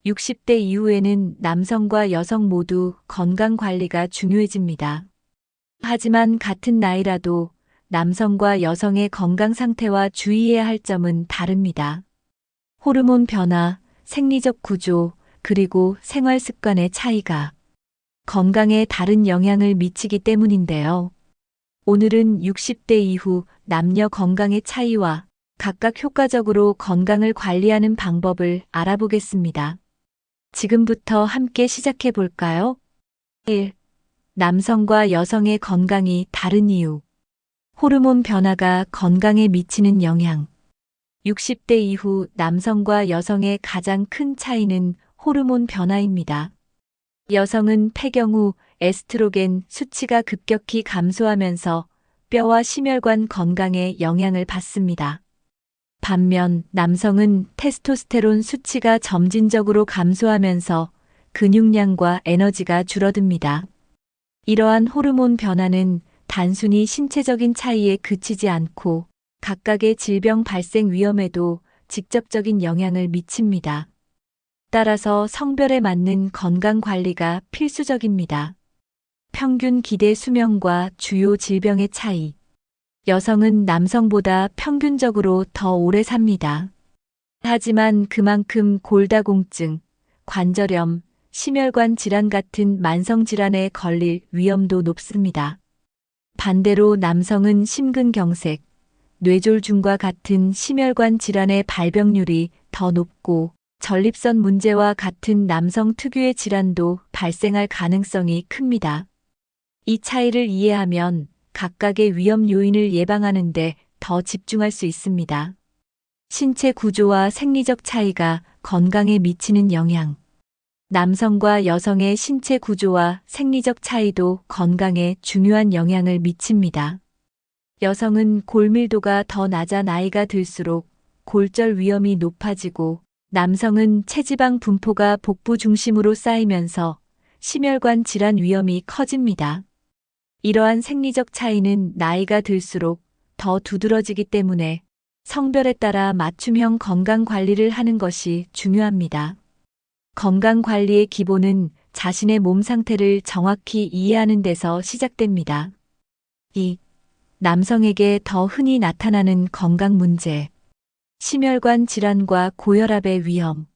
60대 이후에는 남성과 여성 모두 건강 관리가 중요해집니다. 하지만 같은 나이라도 남성과 여성의 건강 상태와 주의해야 할 점은 다릅니다. 호르몬 변화, 생리적 구조, 그리고 생활 습관의 차이가 건강에 다른 영향을 미치기 때문인데요. 오늘은 60대 이후 남녀 건강의 차이와 각각 효과적으로 건강을 관리하는 방법을 알아보겠습니다. 지금부터 함께 시작해 볼까요? 1. 남성과 여성의 건강이 다른 이유. 호르몬 변화가 건강에 미치는 영향. 60대 이후 남성과 여성의 가장 큰 차이는 호르몬 변화입니다. 여성은 폐경 후 에스트로겐 수치가 급격히 감소하면서 뼈와 심혈관 건강에 영향을 받습니다. 반면 남성은 테스토스테론 수치가 점진적으로 감소하면서 근육량과 에너지가 줄어듭니다. 이러한 호르몬 변화는 단순히 신체적인 차이에 그치지 않고 각각의 질병 발생 위험에도 직접적인 영향을 미칩니다. 따라서 성별에 맞는 건강 관리가 필수적입니다. 평균 기대 수명과 주요 질병의 차이. 여성은 남성보다 평균적으로 더 오래 삽니다. 하지만 그만큼 골다공증, 관절염, 심혈관 질환 같은 만성 질환에 걸릴 위험도 높습니다. 반대로 남성은 심근경색, 뇌졸중과 같은 심혈관 질환의 발병률이 더 높고 전립선 문제와 같은 남성 특유의 질환도 발생할 가능성이 큽니다. 이 차이를 이해하면 각각의 위험 요인을 예방하는 데 더 집중할 수 있습니다. 신체 구조와 생리적 차이가 건강에 미치는 영향. 남성과 여성의 신체 구조와 생리적 차이도 건강에 중요한 영향을 미칩니다. 여성은 골밀도가 더 낮아 나이가 들수록 골절 위험이 높아지고 남성은 체지방 분포가 복부 중심으로 쌓이면서 심혈관 질환 위험이 커집니다. 이러한 생리적 차이는 나이가 들수록 더 두드러지기 때문에 성별에 따라 맞춤형 건강 관리를 하는 것이 중요합니다. 건강 관리의 기본은 자신의 몸 상태를 정확히 이해하는 데서 시작됩니다. 2. 남성에게 더 흔히 나타나는 건강 문제. 심혈관 질환과 고혈압의 위험.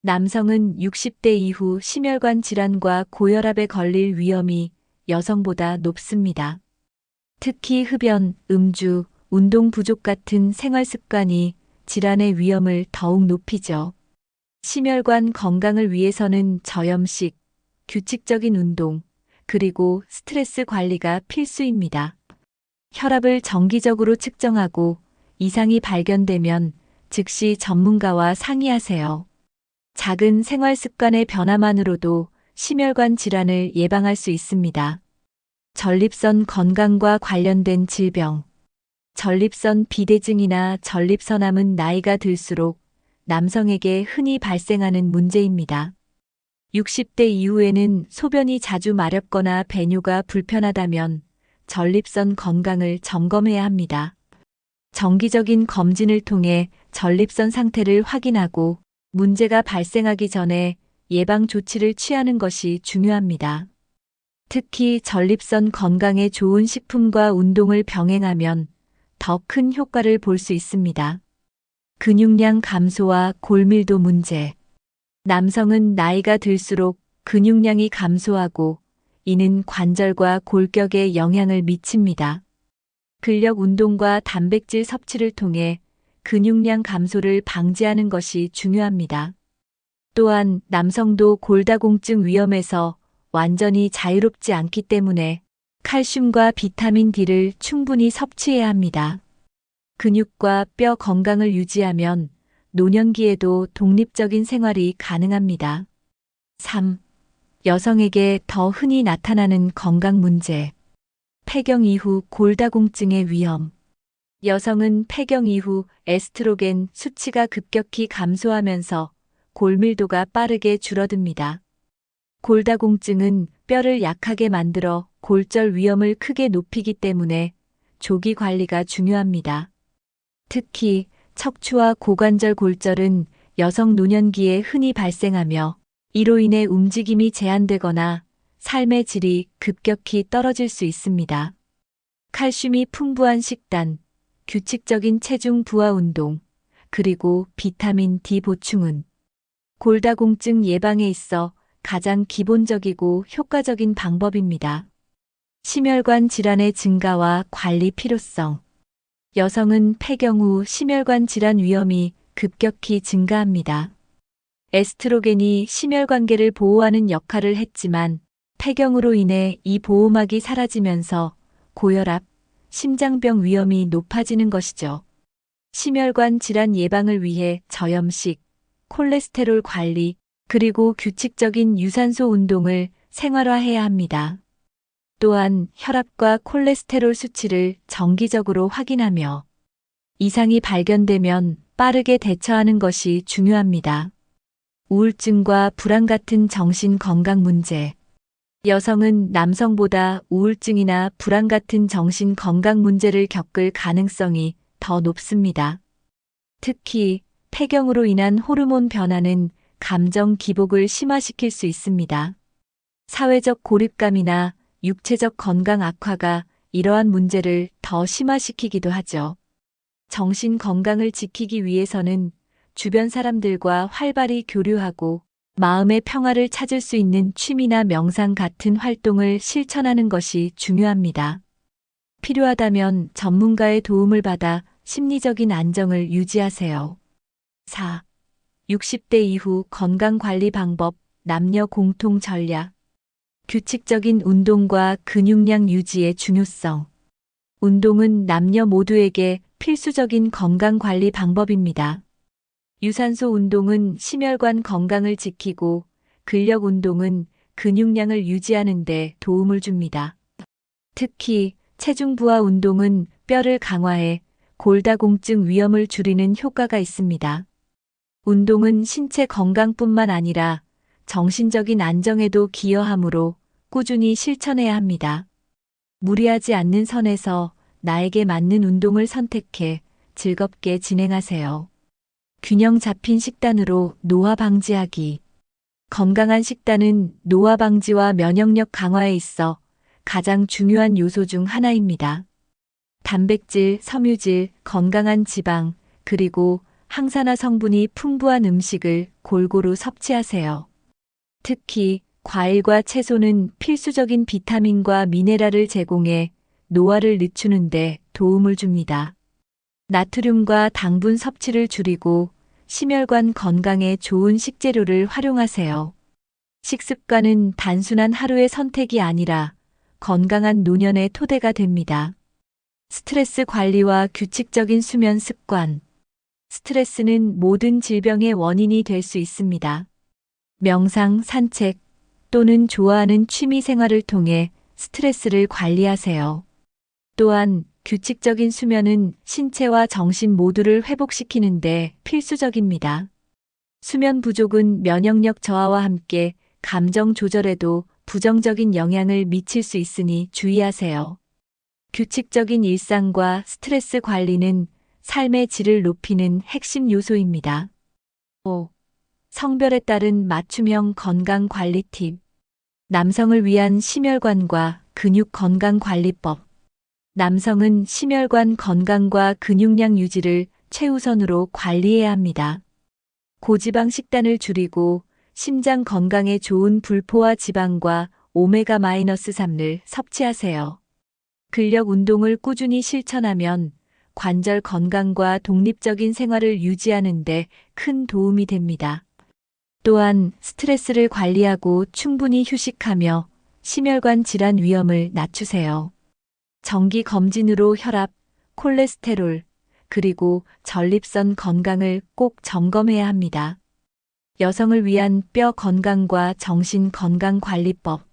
남성은 60대 이후 심혈관 질환과 고혈압에 걸릴 위험이 여성보다 높습니다. 특히 흡연, 음주, 운동 부족 같은 생활 습관이 질환의 위험을 더욱 높이죠. 심혈관 건강을 위해서는 저염식, 규칙적인 운동, 그리고 스트레스 관리가 필수입니다. 혈압을 정기적으로 측정하고 이상이 발견되면 즉시 전문가와 상의하세요. 작은 생활 습관의 변화만으로도 심혈관 질환을 예방할 수 있습니다. 전립선 건강과 관련된 질병. 전립선 비대증이나 전립선암은 나이가 들수록 남성에게 흔히 발생하는 문제입니다. 60대 이후에는 소변이 자주 마렵거나 배뇨가 불편하다면 전립선 건강을 점검해야 합니다. 정기적인 검진을 통해 전립선 상태를 확인하고 문제가 발생하기 전에 예방 조치를 취하는 것이 중요합니다. 특히 전립선 건강에 좋은 식품과 운동을 병행하면 더 큰 효과를 볼 수 있습니다. 근육량 감소와 골밀도 문제. 남성은 나이가 들수록 근육량이 감소하고 이는 관절과 골격에 영향을 미칩니다. 근력 운동과 단백질 섭취를 통해 근육량 감소를 방지하는 것이 중요합니다. 또한 남성도 골다공증 위험에서 완전히 자유롭지 않기 때문에 칼슘과 비타민 D를 충분히 섭취해야 합니다. 근육과 뼈 건강을 유지하면 노년기에도 독립적인 생활이 가능합니다. 3. 여성에게 더 흔히 나타나는 건강 문제. 폐경 이후 골다공증의 위험. 여성은 폐경 이후 에스트로겐 수치가 급격히 감소하면서 골밀도가 빠르게 줄어듭니다. 골다공증은 뼈를 약하게 만들어 골절 위험을 크게 높이기 때문에 조기 관리가 중요합니다. 특히 척추와 고관절 골절은 여성 노년기에 흔히 발생하며 이로 인해 움직임이 제한되거나 삶의 질이 급격히 떨어질 수 있습니다. 칼슘이 풍부한 식단, 규칙적인 체중 부하 운동, 그리고 비타민 D 보충은 골다공증 예방에 있어 가장 기본적이고 효과적인 방법입니다. 심혈관 질환의 증가와 관리 필요성. 여성은 폐경 후 심혈관 질환 위험이 급격히 증가합니다. 에스트로겐이 심혈관계를 보호하는 역할을 했지만 폐경으로 인해 이 보호막이 사라지면서 고혈압, 심장병 위험이 높아지는 것이죠. 심혈관 질환 예방을 위해 저염식, 콜레스테롤 관리, 그리고 규칙적인 유산소 운동을 생활화해야 합니다. 또한 혈압과 콜레스테롤 수치를 정기적으로 확인하며 이상이 발견되면 빠르게 대처하는 것이 중요합니다. 우울증과 불안 같은 정신 건강 문제. 여성은 남성보다 우울증이나 불안 같은 정신 건강 문제를 겪을 가능성이 더 높습니다. 특히 폐경으로 인한 호르몬 변화는 감정 기복을 심화시킬 수 있습니다. 사회적 고립감이나 육체적 건강 악화가 이러한 문제를 더 심화시키기도 하죠. 정신 건강을 지키기 위해서는 주변 사람들과 활발히 교류하고 마음의 평화를 찾을 수 있는 취미나 명상 같은 활동을 실천하는 것이 중요합니다. 필요하다면 전문가의 도움을 받아 심리적인 안정을 유지하세요. 4. 60대 이후 건강관리 방법, 남녀 공통 전략. 규칙적인 운동과 근육량 유지의 중요성. 운동은 남녀 모두에게 필수적인 건강관리 방법입니다. 유산소 운동은 심혈관 건강을 지키고 근력 운동은 근육량을 유지하는 데 도움을 줍니다. 특히 체중 부하 운동은 뼈를 강화해 골다공증 위험을 줄이는 효과가 있습니다. 운동은 신체 건강뿐만 아니라 정신적인 안정에도 기여하므로 꾸준히 실천해야 합니다. 무리하지 않는 선에서 나에게 맞는 운동을 선택해 즐겁게 진행하세요. 균형 잡힌 식단으로 노화 방지하기. 건강한 식단은 노화 방지와 면역력 강화에 있어 가장 중요한 요소 중 하나입니다. 단백질, 섬유질, 건강한 지방, 그리고 항산화 성분이 풍부한 음식을 골고루 섭취하세요. 특히 과일과 채소는 필수적인 비타민과 미네랄을 제공해 노화를 늦추는 데 도움을 줍니다. 나트륨과 당분 섭취를 줄이고 심혈관 건강에 좋은 식재료를 활용하세요. 식습관은 단순한 하루의 선택이 아니라 건강한 노년의 토대가 됩니다. 스트레스 관리와 규칙적인 수면 습관. 스트레스는 모든 질병의 원인이 될 수 있습니다. 명상, 산책 또는 좋아하는 취미 생활을 통해 스트레스를 관리하세요. 또한 규칙적인 수면은 신체와 정신 모두를 회복시키는 데 필수적입니다. 수면 부족은 면역력 저하와 함께 감정 조절에도 부정적인 영향을 미칠 수 있으니 주의하세요. 규칙적인 일상과 스트레스 관리는 삶의 질을 높이는 핵심 요소입니다. 5. 성별에 따른 맞춤형 건강 관리 팁. 남성을 위한 심혈관과 근육 건강 관리법. 남성은 심혈관 건강과 근육량 유지를 최우선으로 관리해야 합니다. 고지방 식단을 줄이고 심장 건강에 좋은 불포화 지방과 오메가-3를 섭취하세요. 근력 운동을 꾸준히 실천하면 관절 건강과 독립적인 생활을 유지하는 데 큰 도움이 됩니다. 또한 스트레스를 관리하고 충분히 휴식하며 심혈관 질환 위험을 낮추세요. 정기 검진으로 혈압, 콜레스테롤, 그리고 전립선 건강을 꼭 점검해야 합니다. 여성을 위한 뼈 건강과 정신 건강 관리법.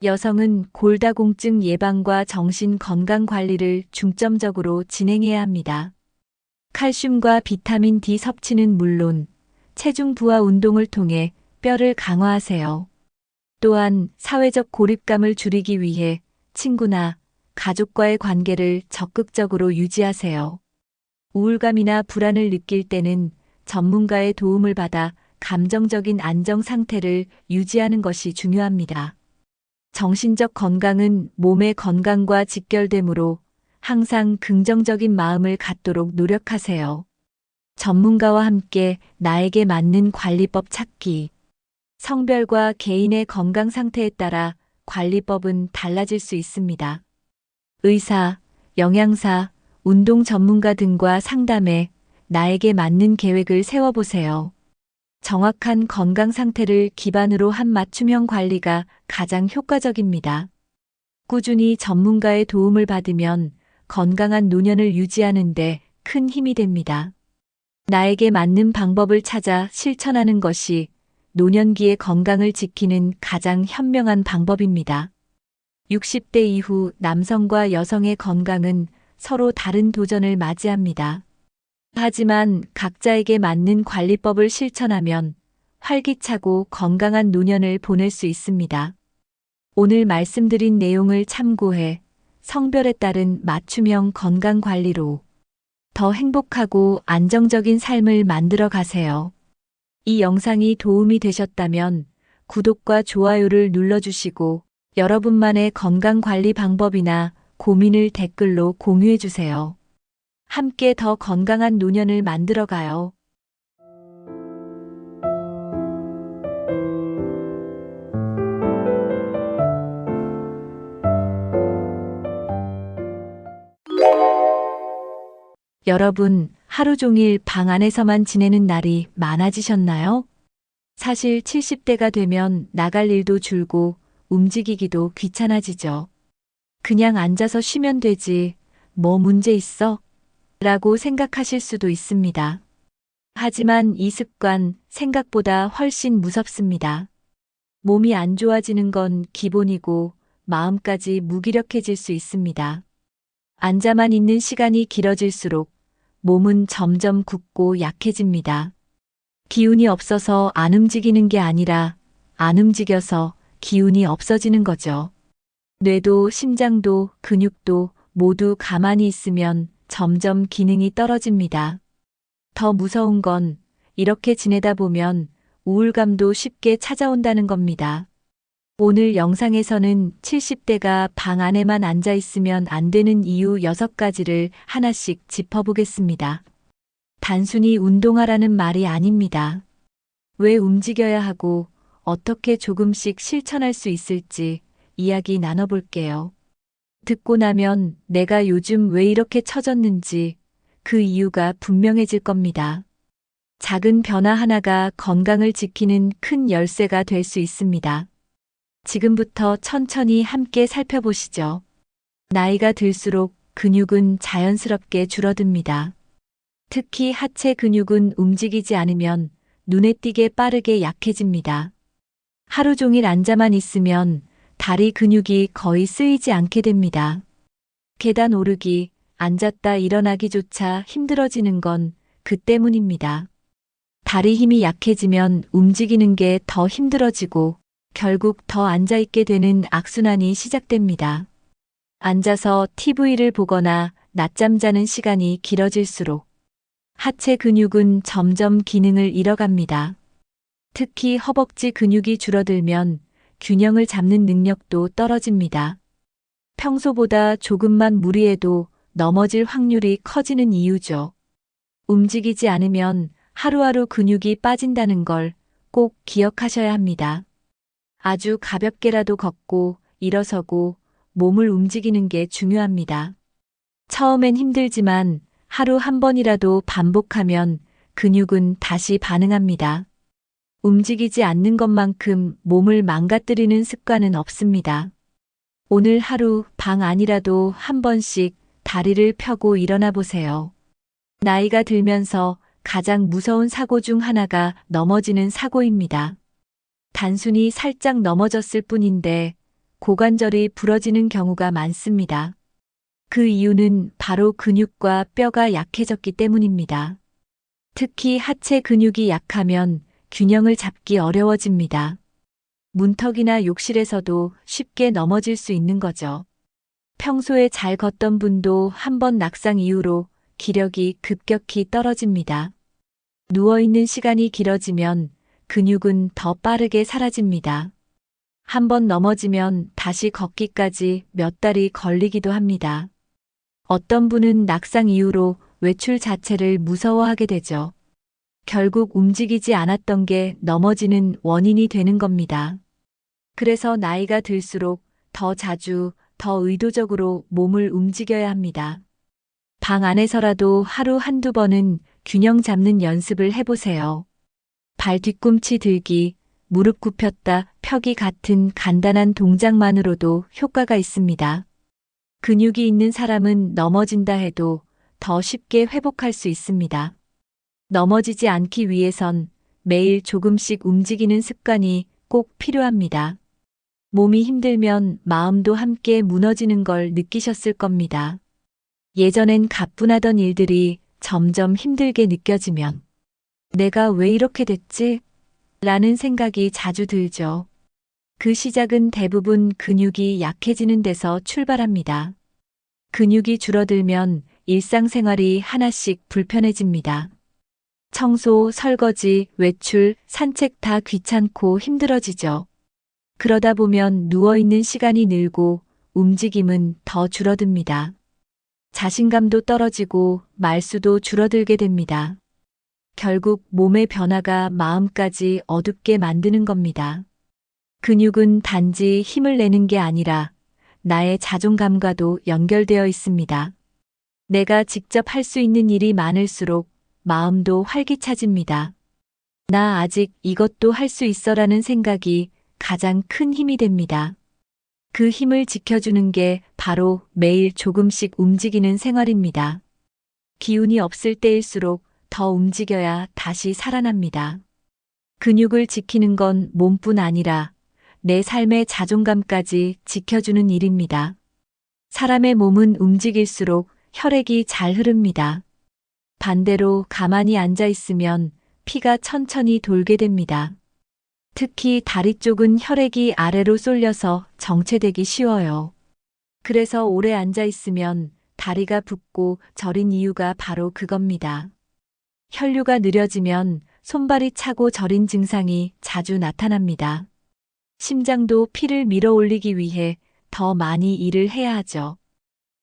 여성은 골다공증 예방과 정신 건강 관리를 중점적으로 진행해야 합니다. 칼슘과 비타민 D 섭취는 물론 체중 부하 운동을 통해 뼈를 강화하세요. 또한 사회적 고립감을 줄이기 위해 친구나 가족과의 관계를 적극적으로 유지하세요. 우울감이나 불안을 느낄 때는 전문가의 도움을 받아 감정적인 안정 상태를 유지하는 것이 중요합니다. 정신적 건강은 몸의 건강과 직결되므로 항상 긍정적인 마음을 갖도록 노력하세요. 전문가와 함께 나에게 맞는 관리법 찾기. 성별과 개인의 건강 상태에 따라 관리법은 달라질 수 있습니다. 의사, 영양사, 운동 전문가 등과 상담해 나에게 맞는 계획을 세워보세요. 정확한 건강 상태를 기반으로 한 맞춤형 관리가 가장 효과적입니다. 꾸준히 전문가의 도움을 받으면 건강한 노년을 유지하는 데 큰 힘이 됩니다. 나에게 맞는 방법을 찾아 실천하는 것이 노년기의 건강을 지키는 가장 현명한 방법입니다. 60대 이후 남성과 여성의 건강은 서로 다른 도전을 맞이합니다. 하지만 각자에게 맞는 관리법을 실천하면 활기차고 건강한 노년을 보낼 수 있습니다. 오늘 말씀드린 내용을 참고해 성별에 따른 맞춤형 건강 관리로 더 행복하고 안정적인 삶을 만들어 가세요. 이 영상이 도움이 되셨다면 구독과 좋아요를 눌러주시고 여러분만의 건강 관리 방법이나 고민을 댓글로 공유해 주세요. 함께 더 건강한 노년을 만들어 가요. 여러분, 하루 종일 방 안에서만 지내는 날이 많아지셨나요? 사실 70대가 되면 나갈 일도 줄고 움직이기도 귀찮아지죠. 그냥 앉아서 쉬면 되지, 뭐 문제 있어? 라고 생각하실 수도 있습니다. 하지만 이 습관 생각보다 훨씬 무섭습니다. 몸이 안 좋아지는 건 기본이고 마음까지 무기력해질 수 있습니다. 앉아만 있는 시간이 길어질수록 몸은 점점 굳고 약해집니다. 기운이 없어서 안 움직이는 게 아니라 안 움직여서 기운이 없어지는 거죠. 뇌도 심장도 근육도 모두 가만히 있으면 점점 기능이 떨어집니다. 더 무서운 건 이렇게 지내다 보면 우울감도 쉽게 찾아온다는 겁니다. 오늘 영상에서는 70대가 방 안에만 앉아 있으면 안 되는 이유 6가지를 하나씩 짚어보겠습니다. 단순히 운동하라는 말이 아닙니다. 왜 움직여야 하고 어떻게 조금씩 실천할 수 있을지 이야기 나눠볼게요. 듣고 나면 내가 요즘 왜 이렇게 처졌는지 그 이유가 분명해질 겁니다. 작은 변화 하나가 건강을 지키는 큰 열쇠가 될 수 있습니다. 지금부터 천천히 함께 살펴보시죠. 나이가 들수록 근육은 자연스럽게 줄어듭니다. 특히 하체 근육은 움직이지 않으면 눈에 띄게 빠르게 약해집니다. 하루 종일 앉아만 있으면 다리 근육이 거의 쓰이지 않게 됩니다. 계단 오르기, 앉았다 일어나기조차 힘들어지는 건 그 때문입니다. 다리 힘이 약해지면 움직이는 게 더 힘들어지고 결국 더 앉아있게 되는 악순환이 시작됩니다. 앉아서 TV를 보거나 낮잠 자는 시간이 길어질수록 하체 근육은 점점 기능을 잃어갑니다. 특히 허벅지 근육이 줄어들면 균형을 잡는 능력도 떨어집니다. 평소보다 조금만 무리해도 넘어질 확률이 커지는 이유죠. 움직이지 않으면 하루하루 근육이 빠진다는 걸 꼭 기억하셔야 합니다. 아주 가볍게라도 걷고 일어서고 몸을 움직이는 게 중요합니다. 처음엔 힘들지만 하루 한 번이라도 반복하면 근육은 다시 반응합니다. 움직이지 않는 것만큼 몸을 망가뜨리는 습관은 없습니다. 오늘 하루 방 안이라도 한 번씩 다리를 펴고 일어나 보세요. 나이가 들면서 가장 무서운 사고 중 하나가 넘어지는 사고입니다. 단순히 살짝 넘어졌을 뿐인데 고관절이 부러지는 경우가 많습니다. 그 이유는 바로 근육과 뼈가 약해졌기 때문입니다. 특히 하체 근육이 약하면 균형을 잡기 어려워집니다. 문턱이나 욕실에서도 쉽게 넘어질 수 있는 거죠. 평소에 잘 걷던 분도 한 번 낙상 이후로 기력이 급격히 떨어집니다. 누워있는 시간이 길어지면 근육은 더 빠르게 사라집니다. 한번 넘어지면 다시 걷기까지 몇 달이 걸리기도 합니다. 어떤 분은 낙상 이후로 외출 자체를 무서워하게 되죠. 결국 움직이지 않았던 게 넘어지는 원인이 되는 겁니다. 그래서 나이가 들수록 더 자주, 더 의도적으로 몸을 움직여야 합니다. 방 안에서라도 하루 한두 번은 균형 잡는 연습을 해보세요. 발 뒤꿈치 들기, 무릎 굽혔다 펴기 같은 간단한 동작만으로도 효과가 있습니다. 근육이 있는 사람은 넘어진다 해도 더 쉽게 회복할 수 있습니다. 넘어지지 않기 위해선 매일 조금씩 움직이는 습관이 꼭 필요합니다. 몸이 힘들면 마음도 함께 무너지는 걸 느끼셨을 겁니다. 예전엔 가뿐하던 일들이 점점 힘들게 느껴지면 내가 왜 이렇게 됐지? 라는 생각이 자주 들죠. 그 시작은 대부분 근육이 약해지는 데서 출발합니다. 근육이 줄어들면 일상생활이 하나씩 불편해집니다. 청소, 설거지, 외출, 산책 다 귀찮고 힘들어지죠. 그러다 보면 누워있는 시간이 늘고 움직임은 더 줄어듭니다. 자신감도 떨어지고 말수도 줄어들게 됩니다. 결국 몸의 변화가 마음까지 어둡게 만드는 겁니다. 근육은 단지 힘을 내는 게 아니라 나의 자존감과도 연결되어 있습니다. 내가 직접 할 수 있는 일이 많을수록 마음도 활기차집니다. 나 아직 이것도 할 수 있어라는 생각이 가장 큰 힘이 됩니다. 그 힘을 지켜주는 게 바로 매일 조금씩 움직이는 생활입니다. 기운이 없을 때일수록 더 움직여야 다시 살아납니다. 근육을 지키는 건 몸뿐 아니라 내 삶의 자존감까지 지켜주는 일입니다. 사람의 몸은 움직일수록 혈액이 잘 흐릅니다. 반대로 가만히 앉아 있으면 피가 천천히 돌게 됩니다. 특히 다리 쪽은 혈액이 아래로 쏠려서 정체되기 쉬워요. 그래서 오래 앉아 있으면 다리가 붓고 저린 이유가 바로 그겁니다. 혈류가 느려지면 손발이 차고 저린 증상이 자주 나타납니다. 심장도 피를 밀어 올리기 위해 더 많이 일을 해야 하죠.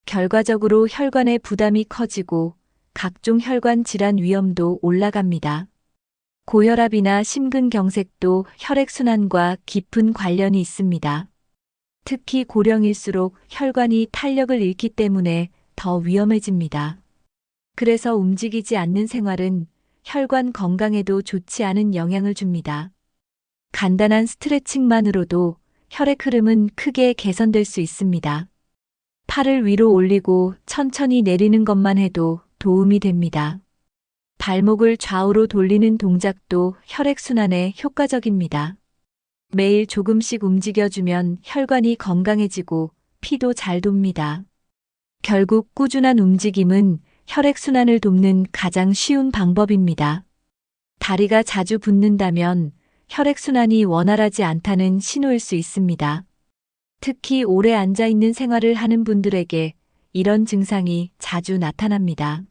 결과적으로 혈관의 부담이 커지고 각종 혈관 질환 위험도 올라갑니다. 고혈압이나 심근경색도 혈액순환과 깊은 관련이 있습니다. 특히 고령일수록 혈관이 탄력을 잃기 때문에 더 위험해집니다. 그래서 움직이지 않는 생활은 혈관 건강에도 좋지 않은 영향을 줍니다. 간단한 스트레칭만으로도 혈액 흐름은 크게 개선될 수 있습니다. 팔을 위로 올리고 천천히 내리는 것만 해도 도움이 됩니다. 발목을 좌우로 돌리는 동작도 혈액순환에 효과적입니다. 매일 조금씩 움직여주면 혈관이 건강해지고 피도 잘 돕니다. 결국 꾸준한 움직임은 혈액순환을 돕는 가장 쉬운 방법입니다. 다리가 자주 붓는다면 혈액순환이 원활하지 않다는 신호일 수 있습니다. 특히 오래 앉아있는 생활을 하는 분들에게 이런 증상이 자주 나타납니다.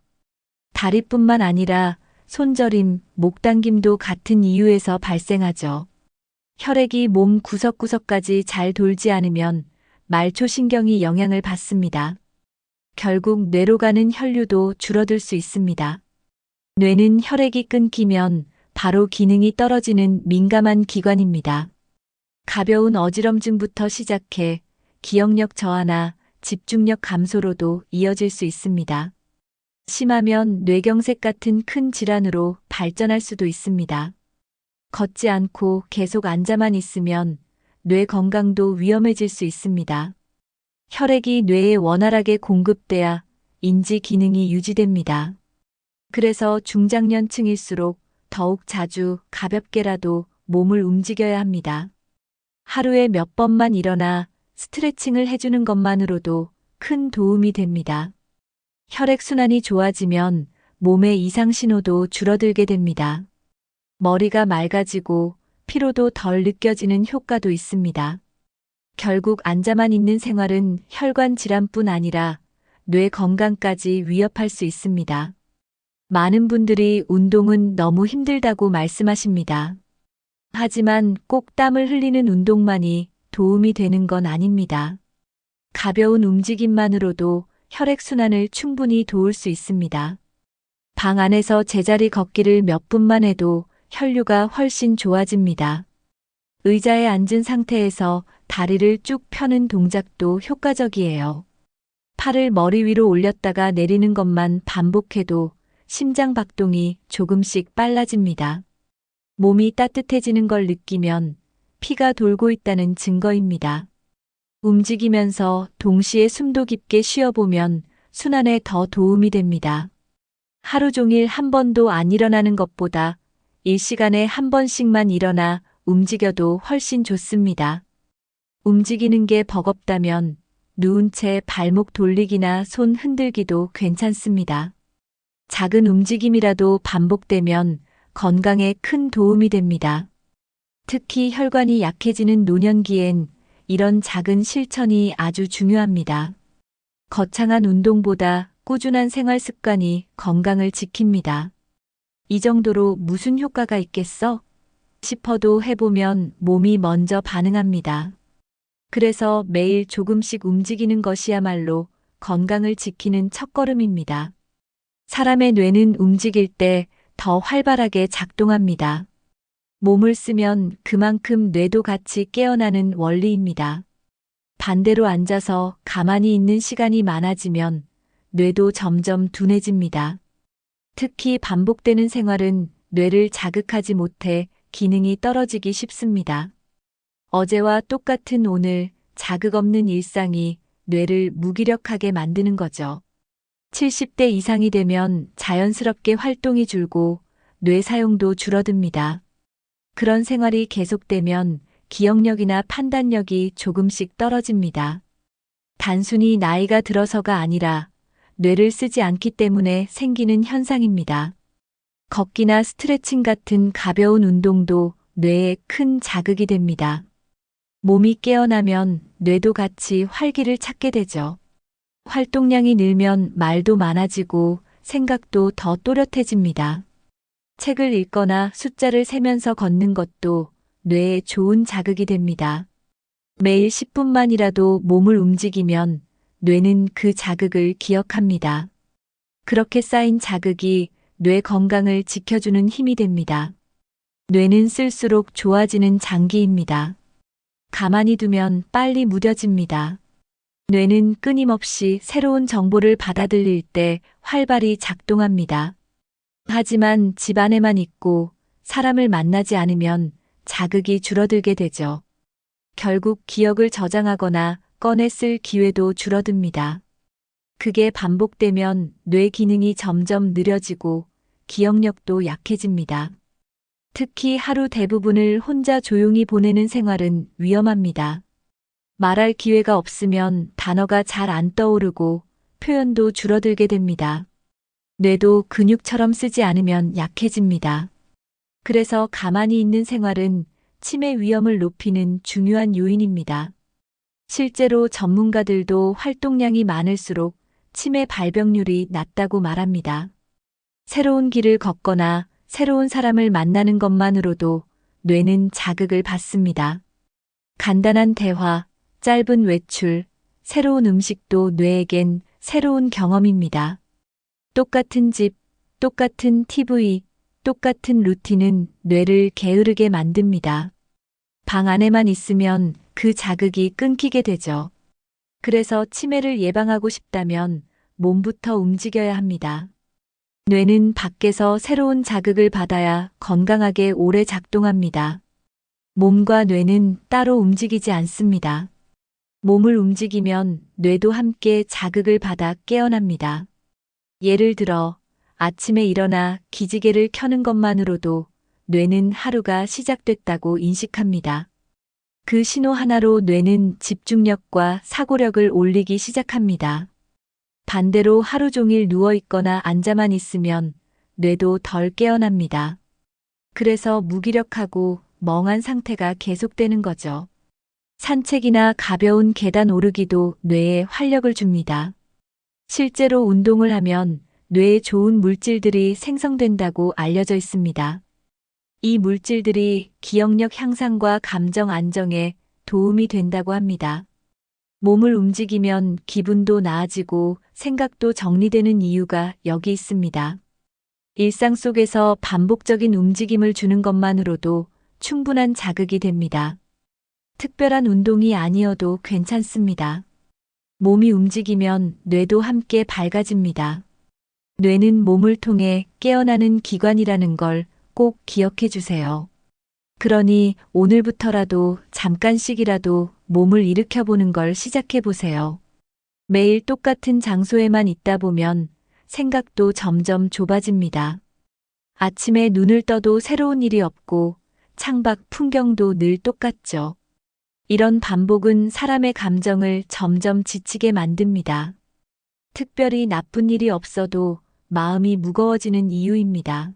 다리뿐만 아니라 손저림, 목 당김도 같은 이유에서 발생하죠. 혈액이 몸 구석구석까지 잘 돌지 않으면 말초신경이 영향을 받습니다. 결국 뇌로 가는 혈류도 줄어들 수 있습니다. 뇌는 혈액이 끊기면 바로 기능이 떨어지는 민감한 기관입니다. 가벼운 어지럼증부터 시작해 기억력 저하나 집중력 감소로도 이어질 수 있습니다. 심하면 뇌경색 같은 큰 질환으로 발전할 수도 있습니다. 걷지 않고 계속 앉아만 있으면 뇌 건강도 위험해질 수 있습니다. 혈액이 뇌에 원활하게 공급돼야 인지 기능이 유지됩니다. 그래서 중장년층일수록 더욱 자주 가볍게라도 몸을 움직여야 합니다. 하루에 몇 번만 일어나 스트레칭을 해주는 것만으로도 큰 도움이 됩니다. 혈액순환이 좋아지면 몸의 이상 신호도 줄어들게 됩니다. 머리가 맑아지고 피로도 덜 느껴지는 효과도 있습니다. 결국 앉아만 있는 생활은 혈관 질환뿐 아니라 뇌 건강까지 위협할 수 있습니다. 많은 분들이 운동은 너무 힘들다고 말씀하십니다. 하지만 꼭 땀을 흘리는 운동만이 도움이 되는 건 아닙니다. 가벼운 움직임만으로도 혈액순환을 충분히 도울 수 있습니다. 방 안에서 제자리 걷기를 몇 분만 해도 혈류가 훨씬 좋아집니다. 의자에 앉은 상태에서 다리를 쭉 펴는 동작도 효과적이에요. 팔을 머리 위로 올렸다가 내리는 것만 반복해도 심장 박동이 조금씩 빨라집니다. 몸이 따뜻해지는 걸 느끼면 피가 돌고 있다는 증거입니다. 움직이면서 동시에 숨도 깊게 쉬어보면 순환에 더 도움이 됩니다. 하루 종일 한 번도 안 일어나는 것보다 일시간에 한 번씩만 일어나 움직여도 훨씬 좋습니다. 움직이는 게 버겁다면 누운 채 발목 돌리기나 손 흔들기도 괜찮습니다. 작은 움직임이라도 반복되면 건강에 큰 도움이 됩니다. 특히 혈관이 약해지는 노년기엔 이런 작은 실천이 아주 중요합니다. 거창한 운동보다 꾸준한 생활 습관이 건강을 지킵니다. 이 정도로 무슨 효과가 있겠어? 싶어도 해보면 몸이 먼저 반응합니다. 그래서 매일 조금씩 움직이는 것이야말로 건강을 지키는 첫걸음입니다. 사람의 뇌는 움직일 때 더 활발하게 작동합니다. 몸을 쓰면 그만큼 뇌도 같이 깨어나는 원리입니다. 반대로 앉아서 가만히 있는 시간이 많아지면 뇌도 점점 둔해집니다. 특히 반복되는 생활은 뇌를 자극하지 못해 기능이 떨어지기 쉽습니다. 어제와 똑같은 오늘, 자극 없는 일상이 뇌를 무기력하게 만드는 거죠. 70대 이상이 되면 자연스럽게 활동이 줄고 뇌 사용도 줄어듭니다. 그런 생활이 계속되면 기억력이나 판단력이 조금씩 떨어집니다. 단순히 나이가 들어서가 아니라 뇌를 쓰지 않기 때문에 생기는 현상입니다. 걷기나 스트레칭 같은 가벼운 운동도 뇌에 큰 자극이 됩니다. 몸이 깨어나면 뇌도 같이 활기를 찾게 되죠. 활동량이 늘면 말도 많아지고 생각도 더 또렷해집니다. 책을 읽거나 숫자를 세면서 걷는 것도 뇌에 좋은 자극이 됩니다. 매일 10분만이라도 몸을 움직이면 뇌는 그 자극을 기억합니다. 그렇게 쌓인 자극이 뇌 건강을 지켜주는 힘이 됩니다. 뇌는 쓸수록 좋아지는 장기입니다. 가만히 두면 빨리 무뎌집니다. 뇌는 끊임없이 새로운 정보를 받아들일 때 활발히 작동합니다. 하지만 집 안에만 있고 사람을 만나지 않으면 자극이 줄어들게 되죠. 결국 기억을 저장하거나 꺼내 쓸 기회도 줄어듭니다. 그게 반복되면 뇌 기능이 점점 느려지고 기억력도 약해집니다. 특히 하루 대부분을 혼자 조용히 보내는 생활은 위험합니다. 말할 기회가 없으면 단어가 잘 안 떠오르고 표현도 줄어들게 됩니다. 뇌도 근육처럼 쓰지 않으면 약해집니다. 그래서 가만히 있는 생활은 치매 위험을 높이는 중요한 요인입니다. 실제로 전문가들도 활동량이 많을수록 치매 발병률이 낮다고 말합니다. 새로운 길을 걷거나 새로운 사람을 만나는 것만으로도 뇌는 자극을 받습니다. 간단한 대화, 짧은 외출, 새로운 음식도 뇌에겐 새로운 경험입니다. 똑같은 집, 똑같은 TV, 똑같은 루틴은 뇌를 게으르게 만듭니다. 방 안에만 있으면 그 자극이 끊기게 되죠. 그래서 치매를 예방하고 싶다면 몸부터 움직여야 합니다. 뇌는 밖에서 새로운 자극을 받아야 건강하게 오래 작동합니다. 몸과 뇌는 따로 움직이지 않습니다. 몸을 움직이면 뇌도 함께 자극을 받아 깨어납니다. 예를 들어 아침에 일어나 기지개를 켜는 것만으로도 뇌는 하루가 시작됐다고 인식합니다. 그 신호 하나로 뇌는 집중력과 사고력을 올리기 시작합니다. 반대로 하루 종일 누워 있거나 앉아만 있으면 뇌도 덜 깨어납니다. 그래서 무기력하고 멍한 상태가 계속되는 거죠. 산책이나 가벼운 계단 오르기도 뇌에 활력을 줍니다. 실제로 운동을 하면 뇌에 좋은 물질들이 생성된다고 알려져 있습니다. 이 물질들이 기억력 향상과 감정 안정에 도움이 된다고 합니다. 몸을 움직이면 기분도 나아지고 생각도 정리되는 이유가 여기 있습니다. 일상 속에서 반복적인 움직임을 주는 것만으로도 충분한 자극이 됩니다. 특별한 운동이 아니어도 괜찮습니다. 몸이 움직이면 뇌도 함께 밝아집니다. 뇌는 몸을 통해 깨어나는 기관이라는 걸 꼭 기억해 주세요. 그러니 오늘부터라도 잠깐씩이라도 몸을 일으켜보는 걸 시작해 보세요. 매일 똑같은 장소에만 있다 보면 생각도 점점 좁아집니다. 아침에 눈을 떠도 새로운 일이 없고 창밖 풍경도 늘 똑같죠. 이런 반복은 사람의 감정을 점점 지치게 만듭니다. 특별히 나쁜 일이 없어도 마음이 무거워지는 이유입니다.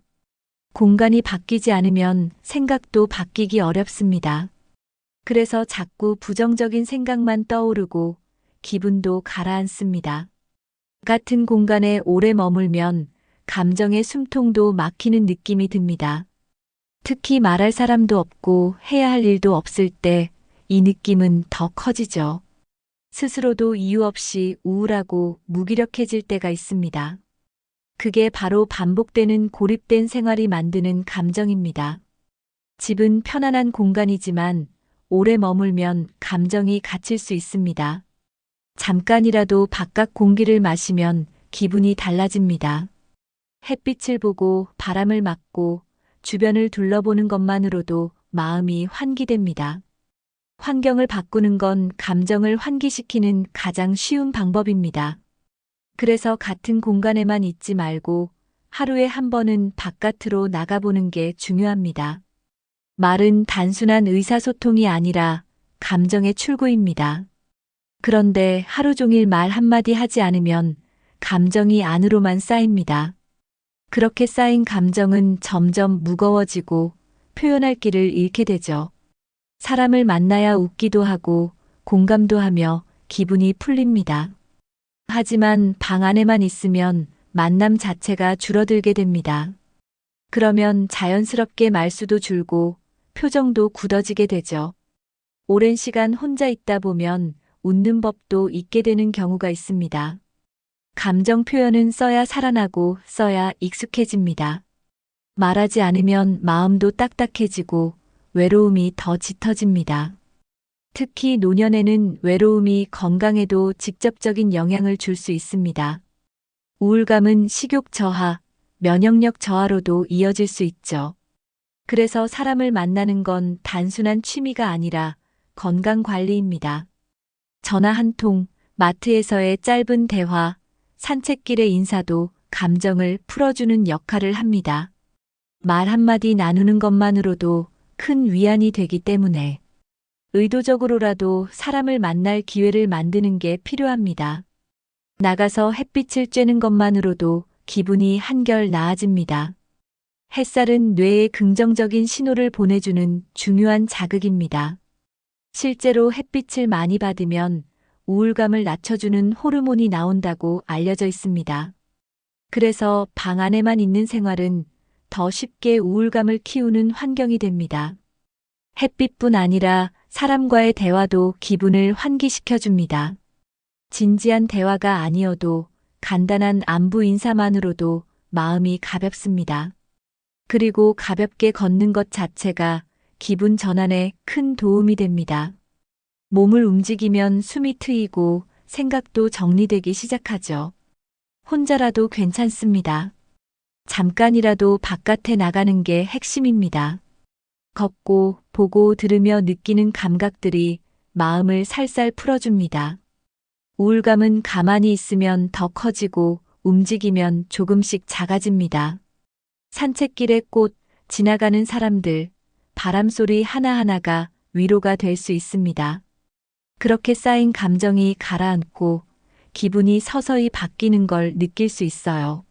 공간이 바뀌지 않으면 생각도 바뀌기 어렵습니다. 그래서 자꾸 부정적인 생각만 떠오르고 기분도 가라앉습니다. 같은 공간에 오래 머물면 감정의 숨통도 막히는 느낌이 듭니다. 특히 말할 사람도 없고 해야 할 일도 없을 때 이 느낌은 더 커지죠. 스스로도 이유 없이 우울하고 무기력해질 때가 있습니다. 그게 바로 반복되는 고립된 생활이 만드는 감정입니다. 집은 편안한 공간이지만 오래 머물면 감정이 갇힐 수 있습니다. 잠깐이라도 바깥 공기를 마시면 기분이 달라집니다. 햇빛을 보고 바람을 맞고 주변을 둘러보는 것만으로도 마음이 환기됩니다. 환경을 바꾸는 건 감정을 환기시키는 가장 쉬운 방법입니다. 그래서 같은 공간에만 있지 말고 하루에 한 번은 바깥으로 나가보는 게 중요합니다. 말은 단순한 의사소통이 아니라 감정의 출구입니다. 그런데 하루 종일 말 한마디 하지 않으면 감정이 안으로만 쌓입니다. 그렇게 쌓인 감정은 점점 무거워지고 표현할 길을 잃게 되죠. 사람을 만나야 웃기도 하고 공감도 하며 기분이 풀립니다. 하지만 방 안에만 있으면 만남 자체가 줄어들게 됩니다. 그러면 자연스럽게 말수도 줄고 표정도 굳어지게 되죠. 오랜 시간 혼자 있다 보면 웃는 법도 잊게 되는 경우가 있습니다. 감정 표현은 써야 살아나고 써야 익숙해집니다. 말하지 않으면 마음도 딱딱해지고 외로움이 더 짙어집니다. 특히 노년에는 외로움이 건강에도 직접적인 영향을 줄 수 있습니다. 우울감은 식욕 저하, 면역력 저하로도 이어질 수 있죠. 그래서 사람을 만나는 건 단순한 취미가 아니라 건강 관리입니다. 전화 한 통, 마트에서의 짧은 대화, 산책길의 인사도 감정을 풀어주는 역할을 합니다. 말 한마디 나누는 것만으로도 큰 위안이 되기 때문에 의도적으로라도 사람을 만날 기회를 만드는 게 필요합니다. 나가서 햇빛을 쬐는 것만으로도 기분이 한결 나아집니다. 햇살은 뇌에 긍정적인 신호를 보내주는 중요한 자극입니다. 실제로 햇빛을 많이 받으면 우울감을 낮춰주는 호르몬이 나온다고 알려져 있습니다. 그래서 방 안에만 있는 생활은 더 쉽게 우울감을 키우는 환경이 됩니다. 햇빛뿐 아니라 사람과의 대화도 기분을 환기시켜줍니다. 진지한 대화가 아니어도 간단한 안부 인사만으로도 마음이 가볍습니다. 그리고 가볍게 걷는 것 자체가 기분 전환에 큰 도움이 됩니다. 몸을 움직이면 숨이 트이고 생각도 정리되기 시작하죠. 혼자라도 괜찮습니다. 잠깐이라도 바깥에 나가는 게 핵심입니다. 걷고, 보고, 들으며 느끼는 감각들이 마음을 살살 풀어줍니다. 우울감은 가만히 있으면 더 커지고 움직이면 조금씩 작아집니다. 산책길의 꽃, 지나가는 사람들, 바람소리 하나하나가 위로가 될 수 있습니다. 그렇게 쌓인 감정이 가라앉고 기분이 서서히 바뀌는 걸 느낄 수 있어요.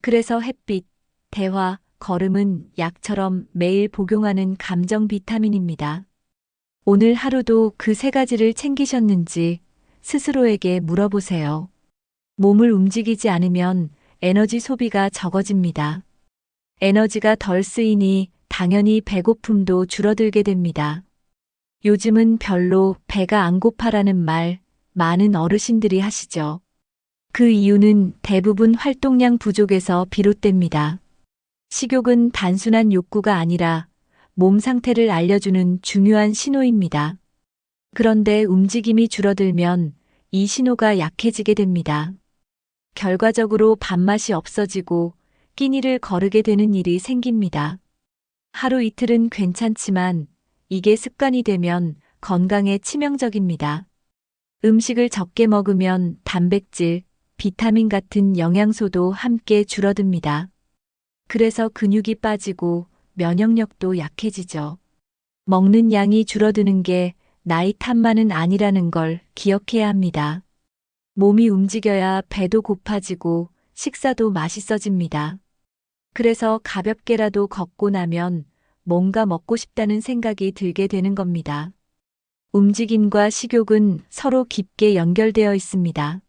그래서 햇빛, 대화, 걸음은 약처럼 매일 복용하는 감정 비타민입니다. 오늘 하루도 그 세 가지를 챙기셨는지 스스로에게 물어보세요. 몸을 움직이지 않으면 에너지 소비가 적어집니다. 에너지가 덜 쓰이니 당연히 배고픔도 줄어들게 됩니다. 요즘은 별로 배가 안 고파라는 말 많은 어르신들이 하시죠. 그 이유는 대부분 활동량 부족에서 비롯됩니다. 식욕은 단순한 욕구가 아니라 몸 상태를 알려주는 중요한 신호입니다. 그런데 움직임이 줄어들면 이 신호가 약해지게 됩니다. 결과적으로 밥맛이 없어지고 끼니를 거르게 되는 일이 생깁니다. 하루 이틀은 괜찮지만 이게 습관이 되면 건강에 치명적입니다. 음식을 적게 먹으면 단백질, 비타민 같은 영양소도 함께 줄어듭니다. 그래서 근육이 빠지고 면역력도 약해지죠. 먹는 양이 줄어드는 게 나이 탓만은 아니라는 걸 기억해야 합니다. 몸이 움직여야 배도 고파지고 식사도 맛있어집니다. 그래서 가볍게라도 걷고 나면 뭔가 먹고 싶다는 생각이 들게 되는 겁니다. 움직임과 식욕은 서로 깊게 연결되어 있습니다.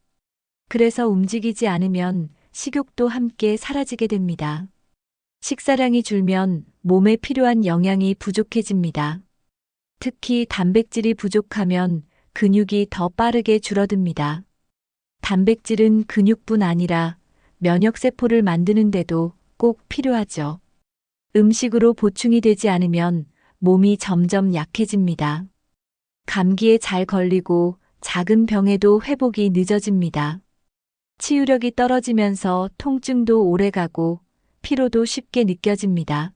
그래서 움직이지 않으면 식욕도 함께 사라지게 됩니다. 식사량이 줄면 몸에 필요한 영양이 부족해집니다. 특히 단백질이 부족하면 근육이 더 빠르게 줄어듭니다. 단백질은 근육뿐 아니라 면역세포를 만드는데도 꼭 필요하죠. 음식으로 보충이 되지 않으면 몸이 점점 약해집니다. 감기에 잘 걸리고 작은 병에도 회복이 늦어집니다. 치유력이 떨어지면서 통증도 오래가고 피로도 쉽게 느껴집니다.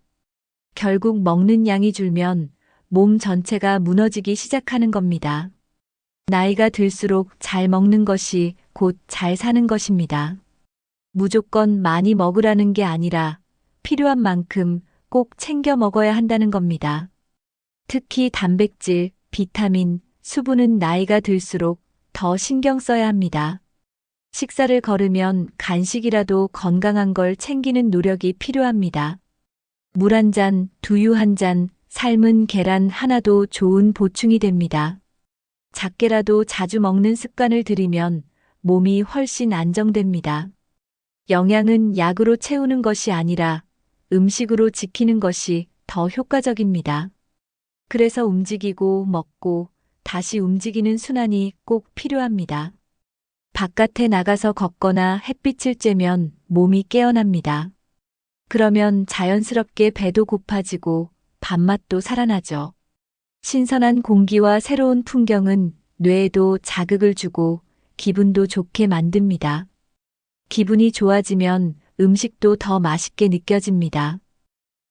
결국 먹는 양이 줄면 몸 전체가 무너지기 시작하는 겁니다. 나이가 들수록 잘 먹는 것이 곧 잘 사는 것입니다. 무조건 많이 먹으라는 게 아니라 필요한 만큼 꼭 챙겨 먹어야 한다는 겁니다. 특히 단백질, 비타민, 수분은 나이가 들수록 더 신경 써야 합니다. 식사를 거르면 간식이라도 건강한 걸 챙기는 노력이 필요합니다. 물 한 잔, 두유 한 잔, 삶은 계란 하나도 좋은 보충이 됩니다. 작게라도 자주 먹는 습관을 들이면 몸이 훨씬 안정됩니다. 영양은 약으로 채우는 것이 아니라 음식으로 지키는 것이 더 효과적입니다. 그래서 움직이고 먹고 다시 움직이는 순환이 꼭 필요합니다. 바깥에 나가서 걷거나 햇빛을 쬐면 몸이 깨어납니다. 그러면 자연스럽게 배도 고파지고 밥맛도 살아나죠. 신선한 공기와 새로운 풍경은 뇌에도 자극을 주고 기분도 좋게 만듭니다. 기분이 좋아지면 음식도 더 맛있게 느껴집니다.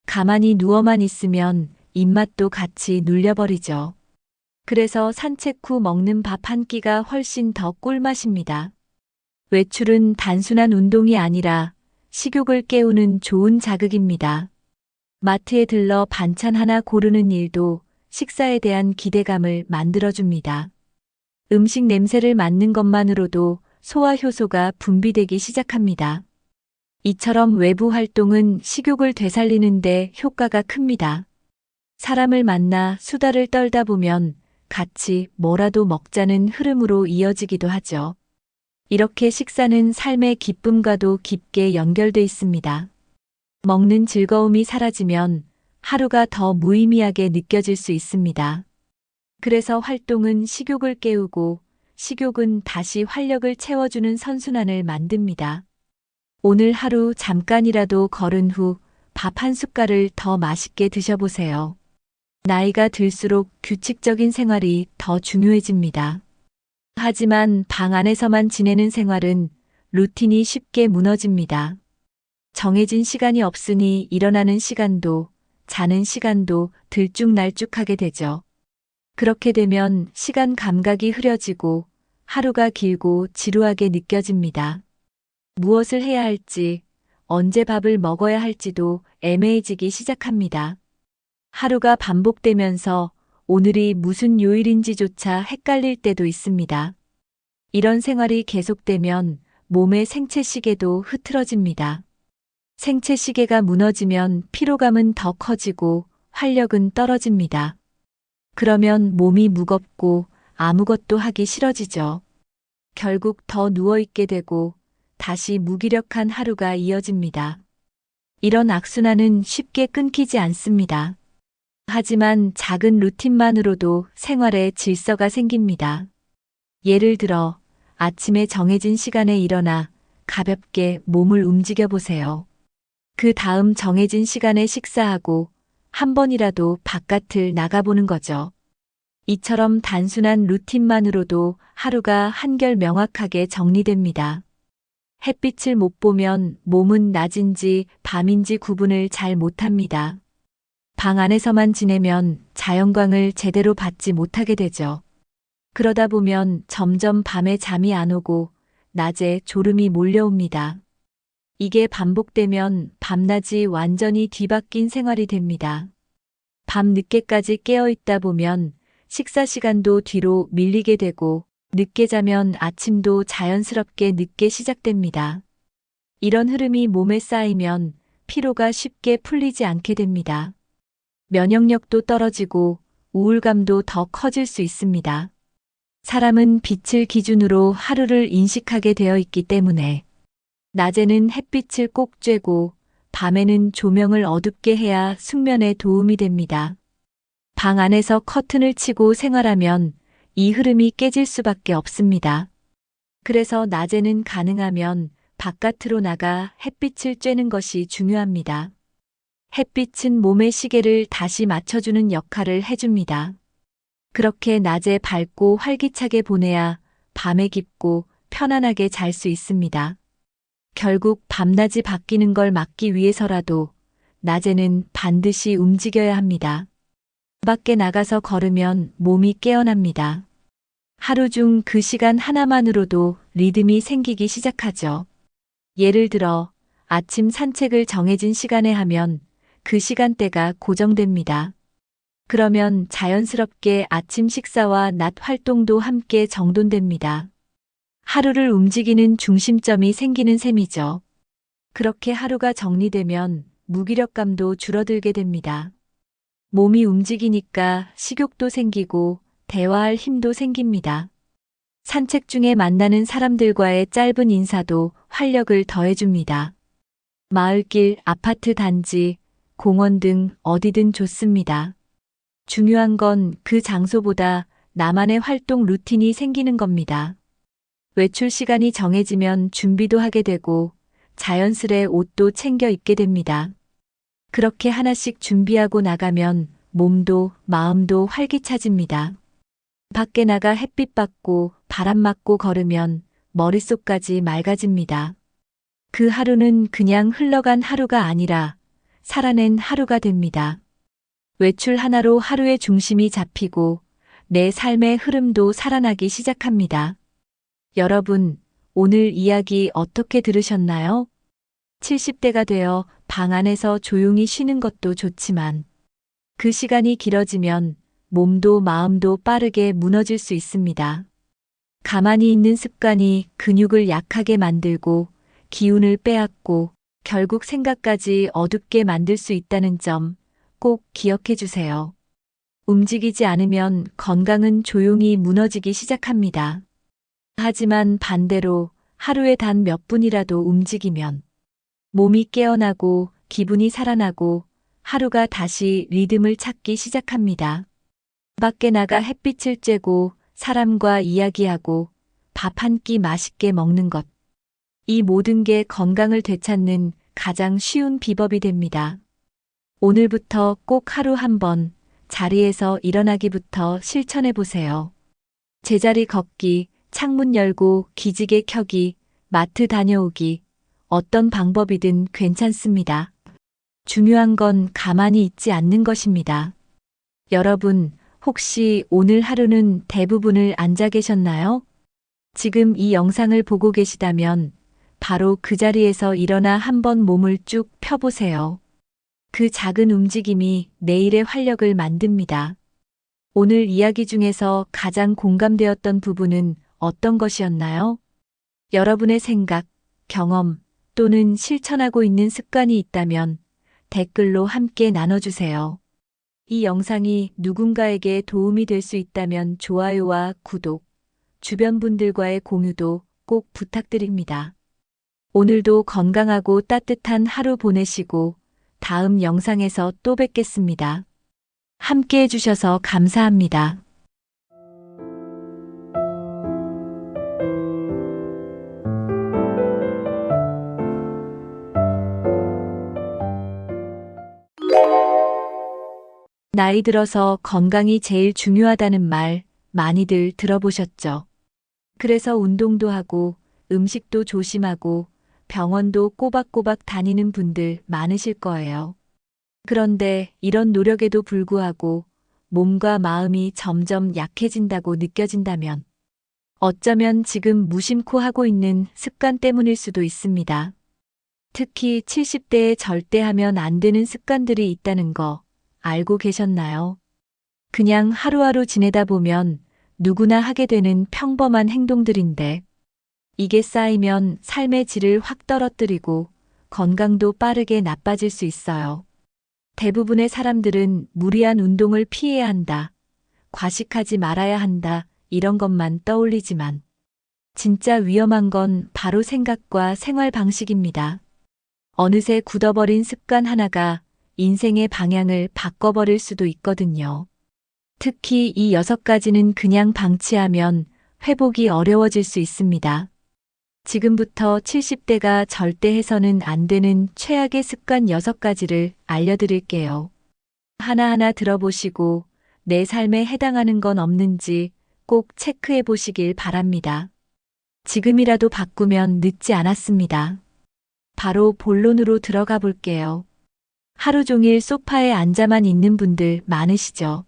가만히 누워만 있으면 입맛도 같이 눌려버리죠. 그래서 산책 후 먹는 밥 한 끼가 훨씬 더 꿀맛입니다. 외출은 단순한 운동이 아니라 식욕을 깨우는 좋은 자극입니다. 마트에 들러 반찬 하나 고르는 일도 식사에 대한 기대감을 만들어줍니다. 음식 냄새를 맡는 것만으로도 소화 효소가 분비되기 시작합니다. 이처럼 외부 활동은 식욕을 되살리는데 효과가 큽니다. 사람을 만나 수다를 떨다 보면 같이 뭐라도 먹자는 흐름으로 이어지기도 하죠. 이렇게 식사는 삶의 기쁨과도 깊게 연결돼 있습니다. 먹는 즐거움이 사라지면 하루가 더 무의미하게 느껴질 수 있습니다. 그래서 활동은 식욕을 깨우고 식욕은 다시 활력을 채워주는 선순환을 만듭니다. 오늘 하루 잠깐이라도 걸은 후 밥 한 숟갈을 더 맛있게 드셔보세요. 나이가 들수록 규칙적인 생활이 더 중요해집니다. 하지만 방 안에서만 지내는 생활은 루틴이 쉽게 무너집니다. 정해진 시간이 없으니 일어나는 시간도 자는 시간도 들쭉날쭉하게 되죠. 그렇게 되면 시간 감각이 흐려지고 하루가 길고 지루하게 느껴집니다. 무엇을 해야 할지, 언제 밥을 먹어야 할지도 애매해지기 시작합니다. 하루가 반복되면서 오늘이 무슨 요일인지조차 헷갈릴 때도 있습니다. 이런 생활이 계속되면 몸의 생체시계도 흐트러집니다. 생체시계가 무너지면 피로감은 더 커지고 활력은 떨어집니다. 그러면 몸이 무겁고 아무것도 하기 싫어지죠. 결국 더 누워있게 되고 다시 무기력한 하루가 이어집니다. 이런 악순환은 쉽게 끊기지 않습니다. 하지만 작은 루틴만으로도 생활에 질서가 생깁니다. 예를 들어 아침에 정해진 시간에 일어나 가볍게 몸을 움직여 보세요. 그 다음 정해진 시간에 식사하고 한 번이라도 바깥을 나가보는 거죠. 이처럼 단순한 루틴만으로도 하루가 한결 명확하게 정리됩니다. 햇빛을 못 보면 몸은 낮인지 밤인지 구분을 잘 못합니다. 방 안에서만 지내면 자연광을 제대로 받지 못하게 되죠. 그러다 보면 점점 밤에 잠이 안 오고 낮에 졸음이 몰려옵니다. 이게 반복되면 밤낮이 완전히 뒤바뀐 생활이 됩니다. 밤 늦게까지 깨어 있다 보면 식사 시간도 뒤로 밀리게 되고 늦게 자면 아침도 자연스럽게 늦게 시작됩니다. 이런 흐름이 몸에 쌓이면 피로가 쉽게 풀리지 않게 됩니다. 면역력도 떨어지고 우울감도 더 커질 수 있습니다. 사람은 빛을 기준으로 하루를 인식하게 되어 있기 때문에 낮에는 햇빛을 꼭 쬐고 밤에는 조명을 어둡게 해야 숙면에 도움이 됩니다. 방 안에서 커튼을 치고 생활하면 이 흐름이 깨질 수밖에 없습니다. 그래서 낮에는 가능하면 바깥으로 나가 햇빛을 쬐는 것이 중요합니다. 햇빛은 몸의 시계를 다시 맞춰주는 역할을 해줍니다. 그렇게 낮에 밝고 활기차게 보내야 밤에 깊고 편안하게 잘 수 있습니다. 결국 밤낮이 바뀌는 걸 막기 위해서라도 낮에는 반드시 움직여야 합니다. 밖에 나가서 걸으면 몸이 깨어납니다. 하루 중 그 시간 하나만으로도 리듬이 생기기 시작하죠. 예를 들어 아침 산책을 정해진 시간에 하면 그 시간대가 고정됩니다. 그러면 자연스럽게 아침 식사와 낮 활동도 함께 정돈됩니다. 하루를 움직이는 중심점이 생기는 셈이죠. 그렇게 하루가 정리되면 무기력감도 줄어들게 됩니다. 몸이 움직이니까 식욕도 생기고 대화할 힘도 생깁니다. 산책 중에 만나는 사람들과의 짧은 인사도 활력을 더해줍니다. 마을길, 아파트 단지, 공원 등 어디든 좋습니다. 중요한 건 그 장소보다 나만의 활동 루틴이 생기는 겁니다. 외출 시간이 정해지면 준비도 하게 되고 자연스레 옷도 챙겨 입게 됩니다. 그렇게 하나씩 준비하고 나가면 몸도 마음도 활기차집니다. 밖에 나가 햇빛 받고 바람 맞고 걸으면 머릿속까지 맑아집니다. 그 하루는 그냥 흘러간 하루가 아니라 살아낸 하루가 됩니다. 외출 하나로 하루의 중심이 잡히고 내 삶의 흐름도 살아나기 시작합니다. 여러분, 오늘 이야기 어떻게 들으셨나요? 70대가 되어 방 안에서 조용히 쉬는 것도 좋지만 그 시간이 길어지면 몸도 마음도 빠르게 무너질 수 있습니다. 가만히 있는 습관이 근육을 약하게 만들고 기운을 빼앗고 결국 생각까지 어둡게 만들 수 있다는 점 꼭 기억해 주세요. 움직이지 않으면 건강은 조용히 무너지기 시작합니다. 하지만 반대로 하루에 단 몇 분이라도 움직이면 몸이 깨어나고 기분이 살아나고 하루가 다시 리듬을 찾기 시작합니다. 밖에 나가 햇빛을 쬐고 사람과 이야기하고 밥 한 끼 맛있게 먹는 것. 이 모든 게 건강을 되찾는 가장 쉬운 비법이 됩니다. 오늘부터 꼭 하루 한 번 자리에서 일어나기부터 실천해 보세요. 제자리 걷기, 창문 열고 기지개 켜기, 마트 다녀오기, 어떤 방법이든 괜찮습니다. 중요한 건 가만히 있지 않는 것입니다. 여러분, 혹시 오늘 하루는 대부분을 앉아 계셨나요? 지금 이 영상을 보고 계시다면 바로 그 자리에서 일어나 한번 몸을 쭉 펴보세요. 그 작은 움직임이 내일의 활력을 만듭니다. 오늘 이야기 중에서 가장 공감되었던 부분은 어떤 것이었나요? 여러분의 생각, 경험 또는 실천하고 있는 습관이 있다면 댓글로 함께 나눠주세요. 이 영상이 누군가에게 도움이 될 수 있다면 좋아요와 구독, 주변 분들과의 공유도 꼭 부탁드립니다. 오늘도 건강하고 따뜻한 하루 보내시고 다음 영상에서 또 뵙겠습니다. 함께 해주셔서 감사합니다. 나이 들어서 건강이 제일 중요하다는 말 많이들 들어보셨죠? 그래서 운동도 하고 음식도 조심하고 병원도 꼬박꼬박 다니는 분들 많으실 거예요. 그런데 이런 노력에도 불구하고 몸과 마음이 점점 약해진다고 느껴진다면 어쩌면 지금 무심코 하고 있는 습관 때문일 수도 있습니다. 특히 70대에 절대 하면 안 되는 습관들이 있다는 거 알고 계셨나요? 그냥 하루하루 지내다 보면 누구나 하게 되는 평범한 행동들인데 이게 쌓이면 삶의 질을 확 떨어뜨리고 건강도 빠르게 나빠질 수 있어요. 대부분의 사람들은 무리한 운동을 피해야 한다, 과식하지 말아야 한다, 이런 것만 떠올리지만 진짜 위험한 건 바로 생각과 생활 방식입니다. 어느새 굳어버린 습관 하나가 인생의 방향을 바꿔버릴 수도 있거든요. 특히 이 6가지는 그냥 방치하면 회복이 어려워질 수 있습니다. 지금부터 70대가 절대 해서는 안 되는 최악의 습관 6가지를 알려드릴게요. 하나하나 들어보시고 내 삶에 해당하는 건 없는지 꼭 체크해 보시길 바랍니다. 지금이라도 바꾸면 늦지 않았습니다. 바로 본론으로 들어가 볼게요. 하루 종일 소파에 앉아만 있는 분들 많으시죠?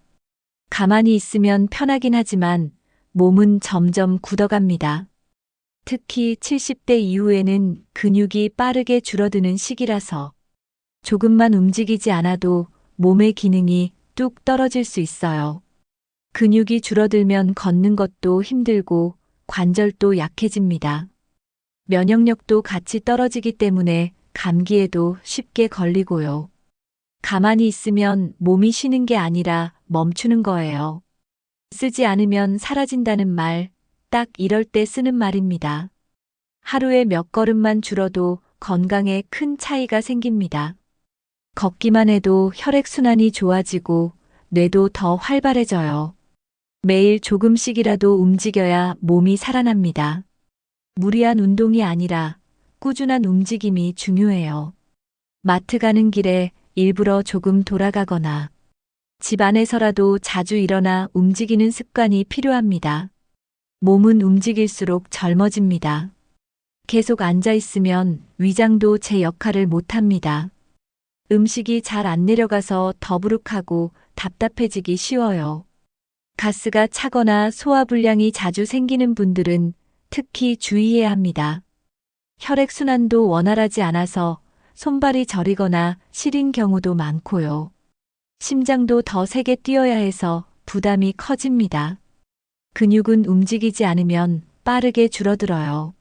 가만히 있으면 편하긴 하지만 몸은 점점 굳어갑니다. 특히 70대 이후에는 근육이 빠르게 줄어드는 시기라서 조금만 움직이지 않아도 몸의 기능이 뚝 떨어질 수 있어요. 근육이 줄어들면 걷는 것도 힘들고 관절도 약해집니다. 면역력도 같이 떨어지기 때문에 감기에도 쉽게 걸리고요. 가만히 있으면 몸이 쉬는 게 아니라 멈추는 거예요. 쓰지 않으면 사라진다는 말, 딱 이럴 때 쓰는 말입니다. 하루에 몇 걸음만 줄어도 건강에 큰 차이가 생깁니다. 걷기만 해도 혈액순환이 좋아지고 뇌도 더 활발해져요. 매일 조금씩이라도 움직여야 몸이 살아납니다. 무리한 운동이 아니라 꾸준한 움직임이 중요해요. 마트 가는 길에 일부러 조금 돌아가거나 집 안에서라도 자주 일어나 움직이는 습관이 필요합니다. 몸은 움직일수록 젊어집니다. 계속 앉아 있으면 위장도 제 역할을 못합니다. 음식이 잘 안 내려가서 더부룩하고 답답해지기 쉬워요. 가스가 차거나 소화불량이 자주 생기는 분들은 특히 주의해야 합니다. 혈액순환도 원활하지 않아서 손발이 저리거나 시린 경우도 많고요. 심장도 더 세게 뛰어야 해서 부담이 커집니다. 근육은 움직이지 않으면 빠르게 줄어들어요.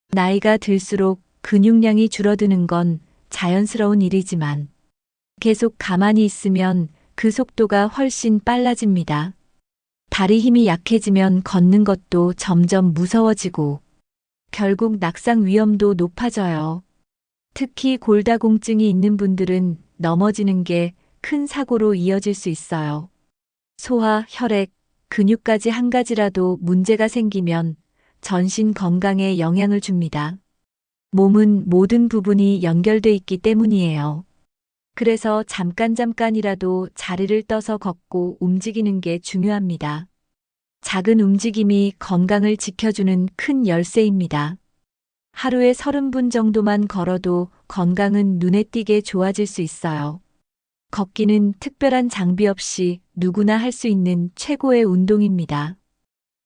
나이가 들수록 근육량이 줄어드는 건 자연스러운 일이지만 계속 가만히 있으면 그 속도가 훨씬 빨라집니다. 다리 힘이 약해지면 걷는 것도 점점 무서워지고 결국 낙상 위험도 높아져요. 특히 골다공증이 있는 분들은 넘어지는 게 큰 사고로 이어질 수 있어요. 소화, 혈액, 근육까지 한 가지라도 문제가 생기면 전신 건강에 영향을 줍니다. 몸은 모든 부분이 연결돼 있기 때문이에요. 그래서 잠깐이라도 자리를 떠서 걷고 움직이는 게 중요합니다. 작은 움직임이 건강을 지켜주는 큰 열쇠입니다. 하루에 30분 정도만 걸어도 건강은 눈에 띄게 좋아질 수 있어요. 걷기는 특별한 장비 없이 누구나 할 수 있는 최고의 운동입니다.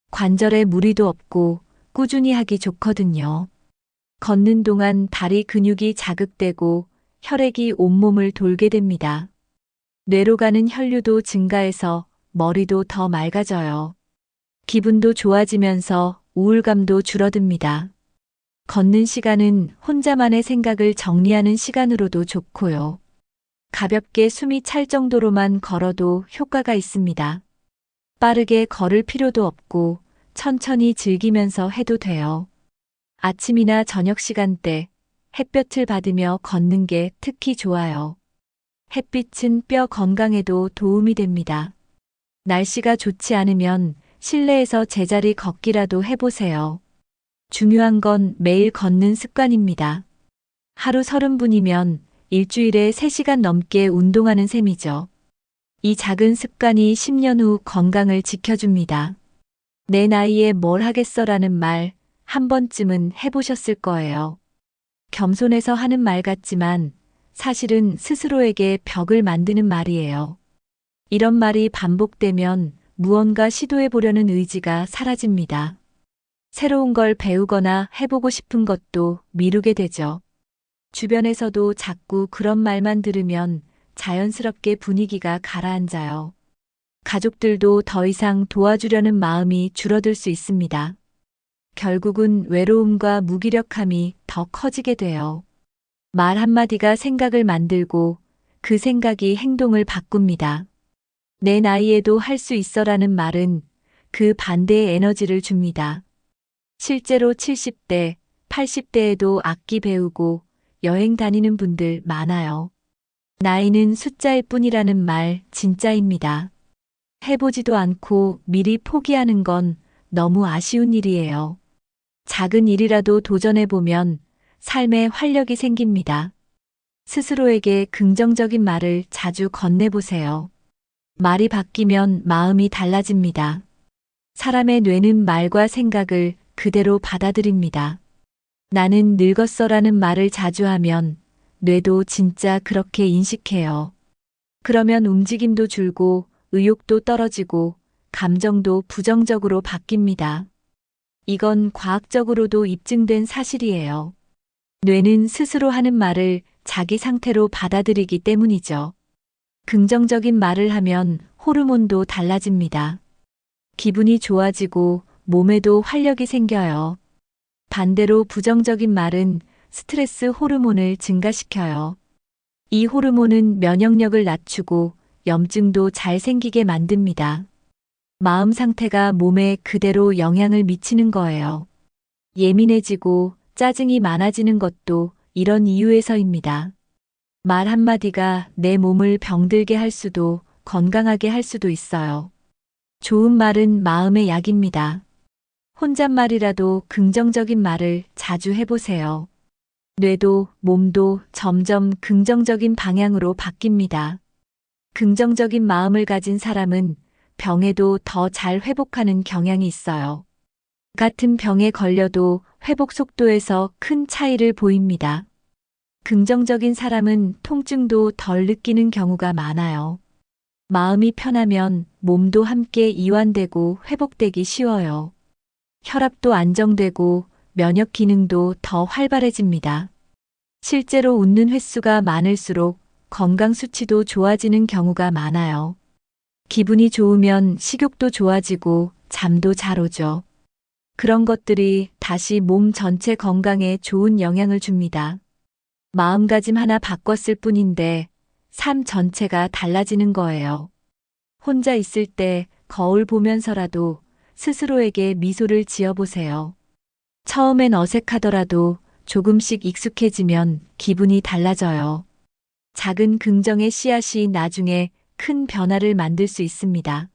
관절에 무리도 없고 꾸준히 하기 좋거든요. 걷는 동안 다리 근육이 자극되고 혈액이 온몸을 돌게 됩니다. 뇌로 가는 혈류도 증가해서 머리도 더 맑아져요. 기분도 좋아지면서 우울감도 줄어듭니다. 걷는 시간은 혼자만의 생각을 정리하는 시간으로도 좋고요. 가볍게 숨이 찰 정도로만 걸어도 효과가 있습니다. 빠르게 걸을 필요도 없고 천천히 즐기면서 해도 돼요. 아침이나 저녁 시간대 햇볕을 받으며 걷는 게 특히 좋아요. 햇빛은 뼈 건강에도 도움이 됩니다. 날씨가 좋지 않으면 실내에서 제자리 걷기라도 해보세요. 중요한 건 매일 걷는 습관입니다. 하루 30분이면 일주일에 3시간 넘게 운동하는 셈이죠. 이 작은 습관이 10년 후 건강을 지켜줍니다. 내 나이에 뭘 하겠어라는 말 한 번쯤은 해보셨을 거예요. 겸손해서 하는 말 같지만 사실은 스스로에게 벽을 만드는 말이에요. 이런 말이 반복되면 무언가 시도해보려는 의지가 사라집니다. 새로운 걸 배우거나 해보고 싶은 것도 미루게 되죠. 주변에서도 자꾸 그런 말만 들으면 자연스럽게 분위기가 가라앉아요. 가족들도 더 이상 도와주려는 마음이 줄어들 수 있습니다. 결국은 외로움과 무기력함이 더 커지게 돼요. 말 한마디가 생각을 만들고 그 생각이 행동을 바꿉니다. 내 나이에도 할 수 있어라는 말은 그 반대의 에너지를 줍니다. 실제로 70대, 80대에도 악기 배우고 여행 다니는 분들 많아요. 나이는 숫자일 뿐이라는 말 진짜입니다. 해보지도 않고 미리 포기하는 건 너무 아쉬운 일이에요. 작은 일이라도 도전해보면 삶에 활력이 생깁니다. 스스로에게 긍정적인 말을 자주 건네보세요. 말이 바뀌면 마음이 달라집니다. 사람의 뇌는 말과 생각을 그대로 받아들입니다. 나는 늙었어라는 말을 자주 하면 뇌도 진짜 그렇게 인식해요. 그러면 움직임도 줄고 의욕도 떨어지고 감정도 부정적으로 바뀝니다. 이건 과학적으로도 입증된 사실이에요. 뇌는 스스로 하는 말을 자기 상태로 받아들이기 때문이죠. 긍정적인 말을 하면 호르몬도 달라집니다. 기분이 좋아지고 몸에도 활력이 생겨요. 반대로 부정적인 말은 스트레스 호르몬을 증가시켜요. 이 호르몬은 면역력을 낮추고 염증도 잘 생기게 만듭니다. 마음 상태가 몸에 그대로 영향을 미치는 거예요. 예민해지고 짜증이 많아지는 것도 이런 이유에서입니다. 말 한마디가 내 몸을 병들게 할 수도 건강하게 할 수도 있어요. 좋은 말은 마음의 약입니다. 혼잣말이라도 긍정적인 말을 자주 해보세요. 뇌도 몸도 점점 긍정적인 방향으로 바뀝니다. 긍정적인 마음을 가진 사람은 병에도 더 잘 회복하는 경향이 있어요. 같은 병에 걸려도 회복 속도에서 큰 차이를 보입니다. 긍정적인 사람은 통증도 덜 느끼는 경우가 많아요. 마음이 편하면 몸도 함께 이완되고 회복되기 쉬워요. 혈압도 안정되고 면역 기능도 더 활발해집니다. 실제로 웃는 횟수가 많을수록 건강 수치도 좋아지는 경우가 많아요. 기분이 좋으면 식욕도 좋아지고 잠도 잘 오죠. 그런 것들이 다시 몸 전체 건강에 좋은 영향을 줍니다. 마음가짐 하나 바꿨을 뿐인데 삶 전체가 달라지는 거예요. 혼자 있을 때 거울 보면서라도 스스로에게 미소를 지어보세요. 처음엔 어색하더라도 조금씩 익숙해지면 기분이 달라져요. 작은 긍정의 씨앗이 나중에 큰 변화를 만들 수 있습니다.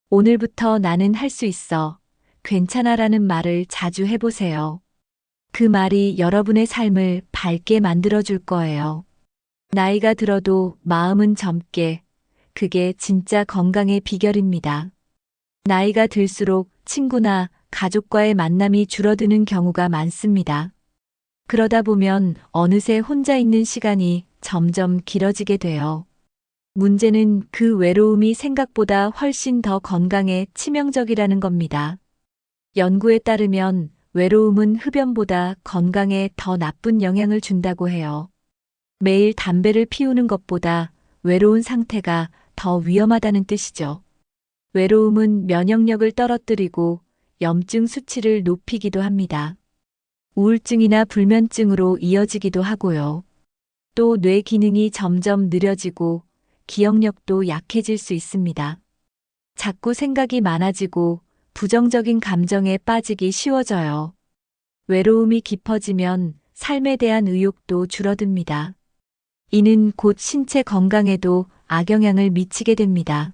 오늘부터 나는 할 수 있어. 괜찮아라는 말을 자주 해보세요. 그 말이 여러분의 삶을 밝게 만들어줄 거예요. 나이가 들어도 마음은 젊게, 그게 진짜 건강의 비결입니다. 나이가 들수록 친구나 가족과의 만남이 줄어드는 경우가 많습니다. 그러다 보면 어느새 혼자 있는 시간이 점점 길어지게 돼요. 문제는 그 외로움이 생각보다 훨씬 더 건강에 치명적이라는 겁니다. 연구에 따르면 외로움은 흡연보다 건강에 더 나쁜 영향을 준다고 해요. 매일 담배를 피우는 것보다 외로운 상태가 더 위험하다는 뜻이죠. 외로움은 면역력을 떨어뜨리고 염증 수치를 높이기도 합니다. 우울증이나 불면증으로 이어지기도 하고요. 또 뇌 기능이 점점 느려지고 기억력도 약해질 수 있습니다. 자꾸 생각이 많아지고 부정적인 감정에 빠지기 쉬워져요. 외로움이 깊어지면 삶에 대한 의욕도 줄어듭니다. 이는 곧 신체 건강에도 악영향을 미치게 됩니다.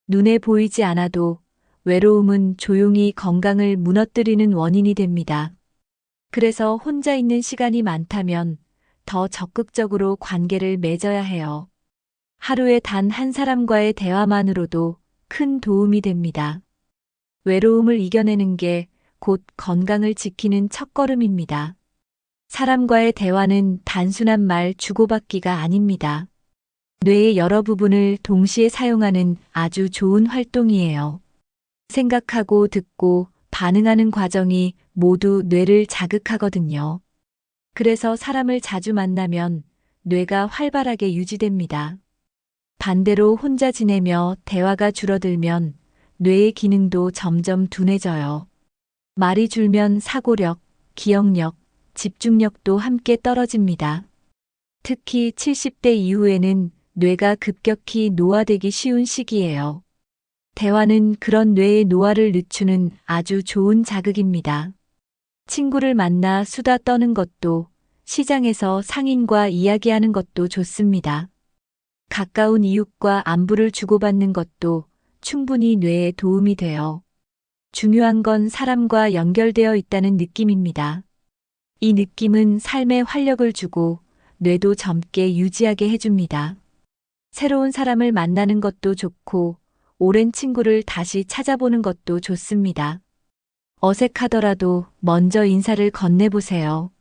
눈에 보이지 않아도 외로움은 조용히 건강을 무너뜨리는 원인이 됩니다. 그래서 혼자 있는 시간이 많다면 더 적극적으로 관계를 맺어야 해요. 하루에 단 한 사람과의 대화만으로도 큰 도움이 됩니다. 외로움을 이겨내는 게 곧 건강을 지키는 첫걸음입니다. 사람과의 대화는 단순한 말 주고받기가 아닙니다. 뇌의 여러 부분을 동시에 사용하는 아주 좋은 활동이에요. 생각하고 듣고 반응하는 과정이 모두 뇌를 자극하거든요. 그래서 사람을 자주 만나면 뇌가 활발하게 유지됩니다. 반대로 혼자 지내며 대화가 줄어들면 뇌의 기능도 점점 둔해져요. 말이 줄면 사고력, 기억력, 집중력도 함께 떨어집니다. 특히 70대 이후에는 뇌가 급격히 노화되기 쉬운 시기예요. 대화는 그런 뇌의 노화를 늦추는 아주 좋은 자극입니다. 친구를 만나 수다 떠는 것도, 시장에서 상인과 이야기하는 것도 좋습니다. 가까운 이웃과 안부를 주고받는 것도 충분히 뇌에 도움이 돼요. 중요한 건 사람과 연결되어 있다는 느낌입니다. 이 느낌은 삶에 활력을 주고 뇌도 젊게 유지하게 해줍니다. 새로운 사람을 만나는 것도 좋고 오랜 친구를 다시 찾아보는 것도 좋습니다. 어색하더라도 먼저 인사를 건네보세요.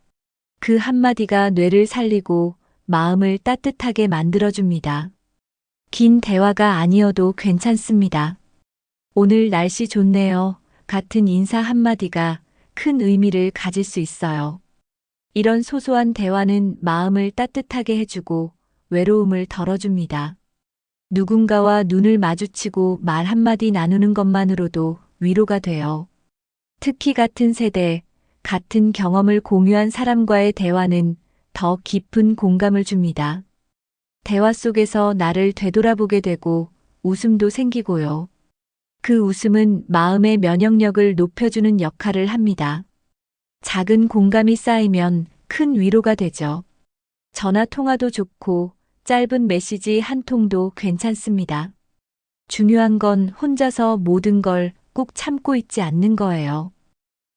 그 한마디가 뇌를 살리고 마음을 따뜻하게 만들어줍니다. 긴 대화가 아니어도 괜찮습니다. 오늘 날씨 좋네요. 같은 인사 한마디가 큰 의미를 가질 수 있어요. 이런 소소한 대화는 마음을 따뜻하게 해주고 외로움을 덜어줍니다. 누군가와 눈을 마주치고 말 한마디 나누는 것만으로도 위로가 돼요. 특히 같은 세대, 같은 경험을 공유한 사람과의 대화는 더 깊은 공감을 줍니다. 대화 속에서 나를 되돌아보게 되고 웃음도 생기고요. 그 웃음은 마음의 면역력을 높여주는 역할을 합니다. 작은 공감이 쌓이면 큰 위로가 되죠. 전화 통화도 좋고 짧은 메시지 한 통도 괜찮습니다. 중요한 건 혼자서 모든 걸 꼭 참고 있지 않는 거예요.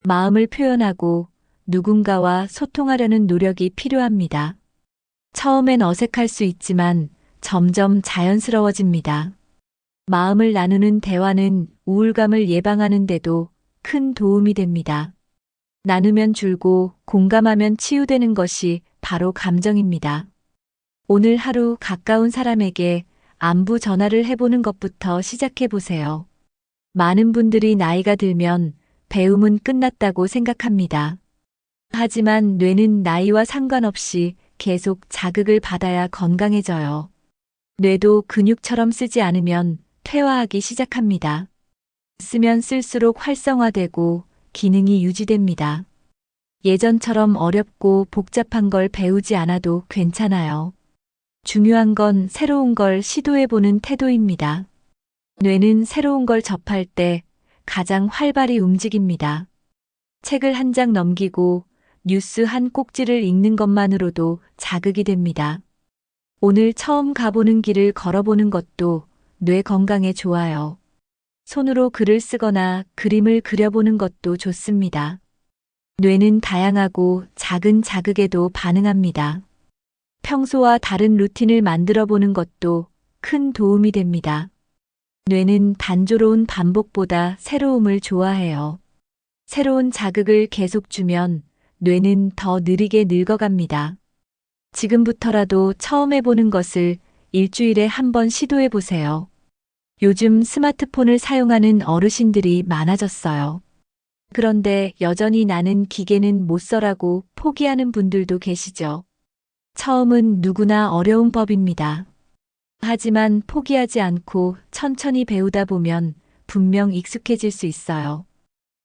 마음을 표현하고 누군가와 소통하려는 노력이 필요합니다. 처음엔 어색할 수 있지만 점점 자연스러워집니다. 마음을 나누는 대화는 우울감을 예방하는 데도 큰 도움이 됩니다. 나누면 줄고 공감하면 치유되는 것이 바로 감정입니다. 오늘 하루 가까운 사람에게 안부 전화를 해보는 것부터 시작해 보세요. 많은 분들이 나이가 들면 배움은 끝났다고 생각합니다. 하지만 뇌는 나이와 상관없이 계속 자극을 받아야 건강해져요. 뇌도 근육처럼 쓰지 않으면 퇴화하기 시작합니다. 쓰면 쓸수록 활성화되고 기능이 유지됩니다. 예전처럼 어렵고 복잡한 걸 배우지 않아도 괜찮아요. 중요한 건 새로운 걸 시도해보는 태도입니다. 뇌는 새로운 걸 접할 때 가장 활발히 움직입니다. 책을 한 장 넘기고 뉴스 한 꼭지를 읽는 것만으로도 자극이 됩니다. 오늘 처음 가보는 길을 걸어보는 것도 뇌 건강에 좋아요. 손으로 글을 쓰거나 그림을 그려보는 것도 좋습니다. 뇌는 다양하고 작은 자극에도 반응합니다. 평소와 다른 루틴을 만들어 보는 것도 큰 도움이 됩니다. 뇌는 단조로운 반복보다 새로움을 좋아해요. 새로운 자극을 계속 주면 뇌는 더 느리게 늙어갑니다. 지금부터라도 처음 해보는 것을 일주일에 한 번 시도해 보세요. 요즘 스마트폰을 사용하는 어르신들이 많아졌어요. 그런데 여전히 나는 기계는 못 써라고 포기하는 분들도 계시죠. 처음은 누구나 어려운 법입니다. 하지만 포기하지 않고 천천히 배우다 보면 분명 익숙해질 수 있어요.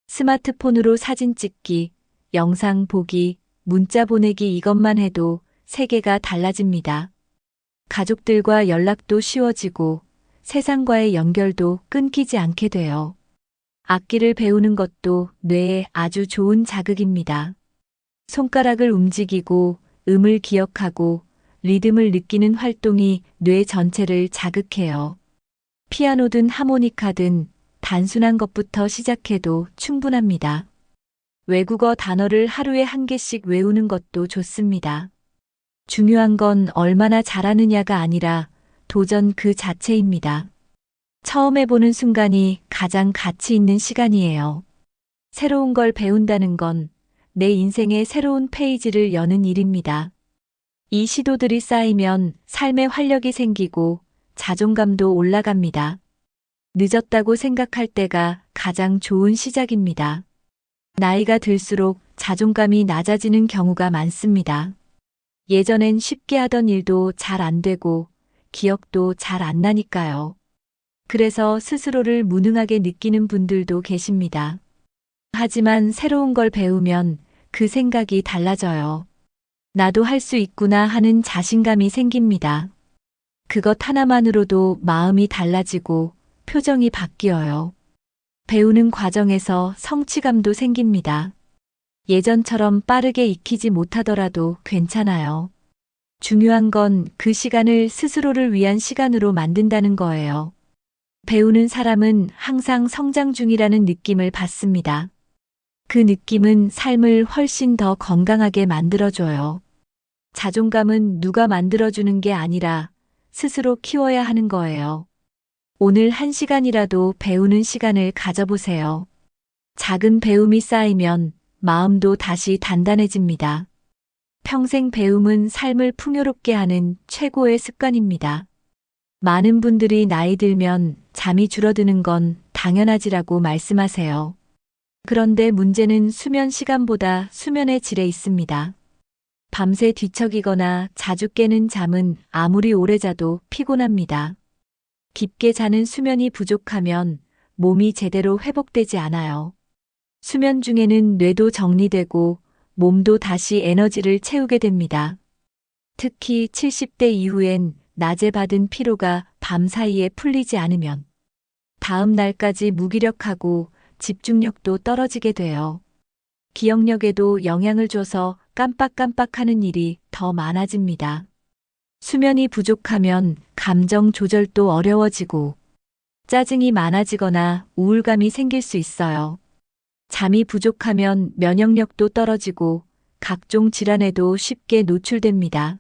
스마트폰으로 사진 찍기, 영상 보기, 문자 보내기 이것만 해도 세계가 달라집니다. 가족들과 연락도 쉬워지고 세상과의 연결도 끊기지 않게 돼요. 악기를 배우는 것도 뇌에 아주 좋은 자극입니다. 손가락을 움직이고 음을 기억하고 리듬을 느끼는 활동이 뇌 전체를 자극해요. 피아노든 하모니카든 단순한 것부터 시작해도 충분합니다. 외국어 단어를 하루에 한 개씩 외우는 것도 좋습니다. 중요한 건 얼마나 잘하느냐가 아니라 도전 그 자체입니다. 처음 해보는 순간이 가장 가치 있는 시간이에요. 새로운 걸 배운다는 건 내 인생의 새로운 페이지를 여는 일입니다. 이 시도들이 쌓이면 삶에 활력이 생기고 자존감도 올라갑니다. 늦었다고 생각할 때가 가장 좋은 시작입니다. 나이가 들수록 자존감이 낮아지는 경우가 많습니다. 예전엔 쉽게 하던 일도 잘 안 되고 기억도 잘 안 나니까요. 그래서 스스로를 무능하게 느끼는 분들도 계십니다. 하지만 새로운 걸 배우면 그 생각이 달라져요. 나도 할 수 있구나 하는 자신감이 생깁니다. 그것 하나만으로도 마음이 달라지고 표정이 바뀌어요. 배우는 과정에서 성취감도 생깁니다. 예전처럼 빠르게 익히지 못하더라도 괜찮아요. 중요한 건 그 시간을 스스로를 위한 시간으로 만든다는 거예요. 배우는 사람은 항상 성장 중이라는 느낌을 받습니다. 그 느낌은 삶을 훨씬 더 건강하게 만들어줘요. 자존감은 누가 만들어주는 게 아니라 스스로 키워야 하는 거예요. 오늘 1시간이라도 배우는 시간을 가져보세요. 작은 배움이 쌓이면 마음도 다시 단단해집니다. 평생 배움은 삶을 풍요롭게 하는 최고의 습관입니다. 많은 분들이 나이 들면 잠이 줄어드는 건 당연하지라고 말씀하세요. 그런데 문제는 수면 시간보다 수면의 질에 있습니다. 밤새 뒤척이거나 자주 깨는 잠은 아무리 오래 자도 피곤합니다. 깊게 자는 수면이 부족하면 몸이 제대로 회복되지 않아요. 수면 중에는 뇌도 정리되고 몸도 다시 에너지를 채우게 됩니다. 특히 70대 이후엔 낮에 받은 피로가 밤 사이에 풀리지 않으면 다음 날까지 무기력하고 집중력도 떨어지게 돼요. 기억력에도 영향을 줘서 깜빡깜빡하는 일이 더 많아집니다. 수면이 부족하면 감정 조절도 어려워지고 짜증이 많아지거나 우울감이 생길 수 있어요. 잠이 부족하면 면역력도 떨어지고 각종 질환에도 쉽게 노출됩니다.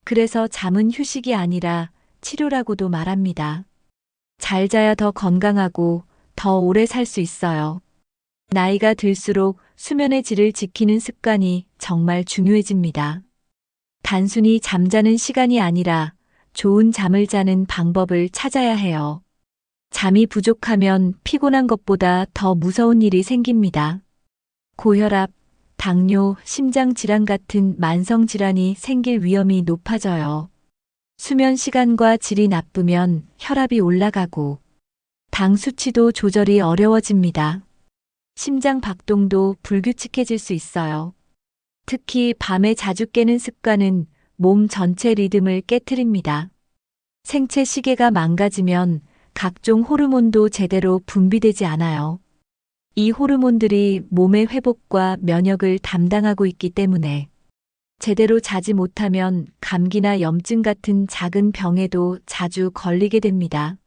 그래서 잠은 휴식이 아니라 치료라고도 말합니다. 잘 자야 더 건강하고 더 오래 살 수 있어요. 나이가 들수록 수면의 질을 지키는 습관이 정말 중요해집니다. 단순히 잠자는 시간이 아니라 좋은 잠을 자는 방법을 찾아야 해요. 잠이 부족하면 피곤한 것보다 더 무서운 일이 생깁니다. 고혈압, 당뇨, 심장질환 같은 만성질환이 생길 위험이 높아져요. 수면 시간과 질이 나쁘면 혈압이 올라가고 당 수치도 조절이 어려워집니다. 심장 박동도 불규칙해질 수 있어요. 특히 밤에 자주 깨는 습관은 몸 전체 리듬을 깨트립니다. 생체 시계가 망가지면 각종 호르몬도 제대로 분비되지 않아요. 이 호르몬들이 몸의 회복과 면역을 담당하고 있기 때문에 제대로 자지 못하면 감기나 염증 같은 작은 병에도 자주 걸리게 됩니다.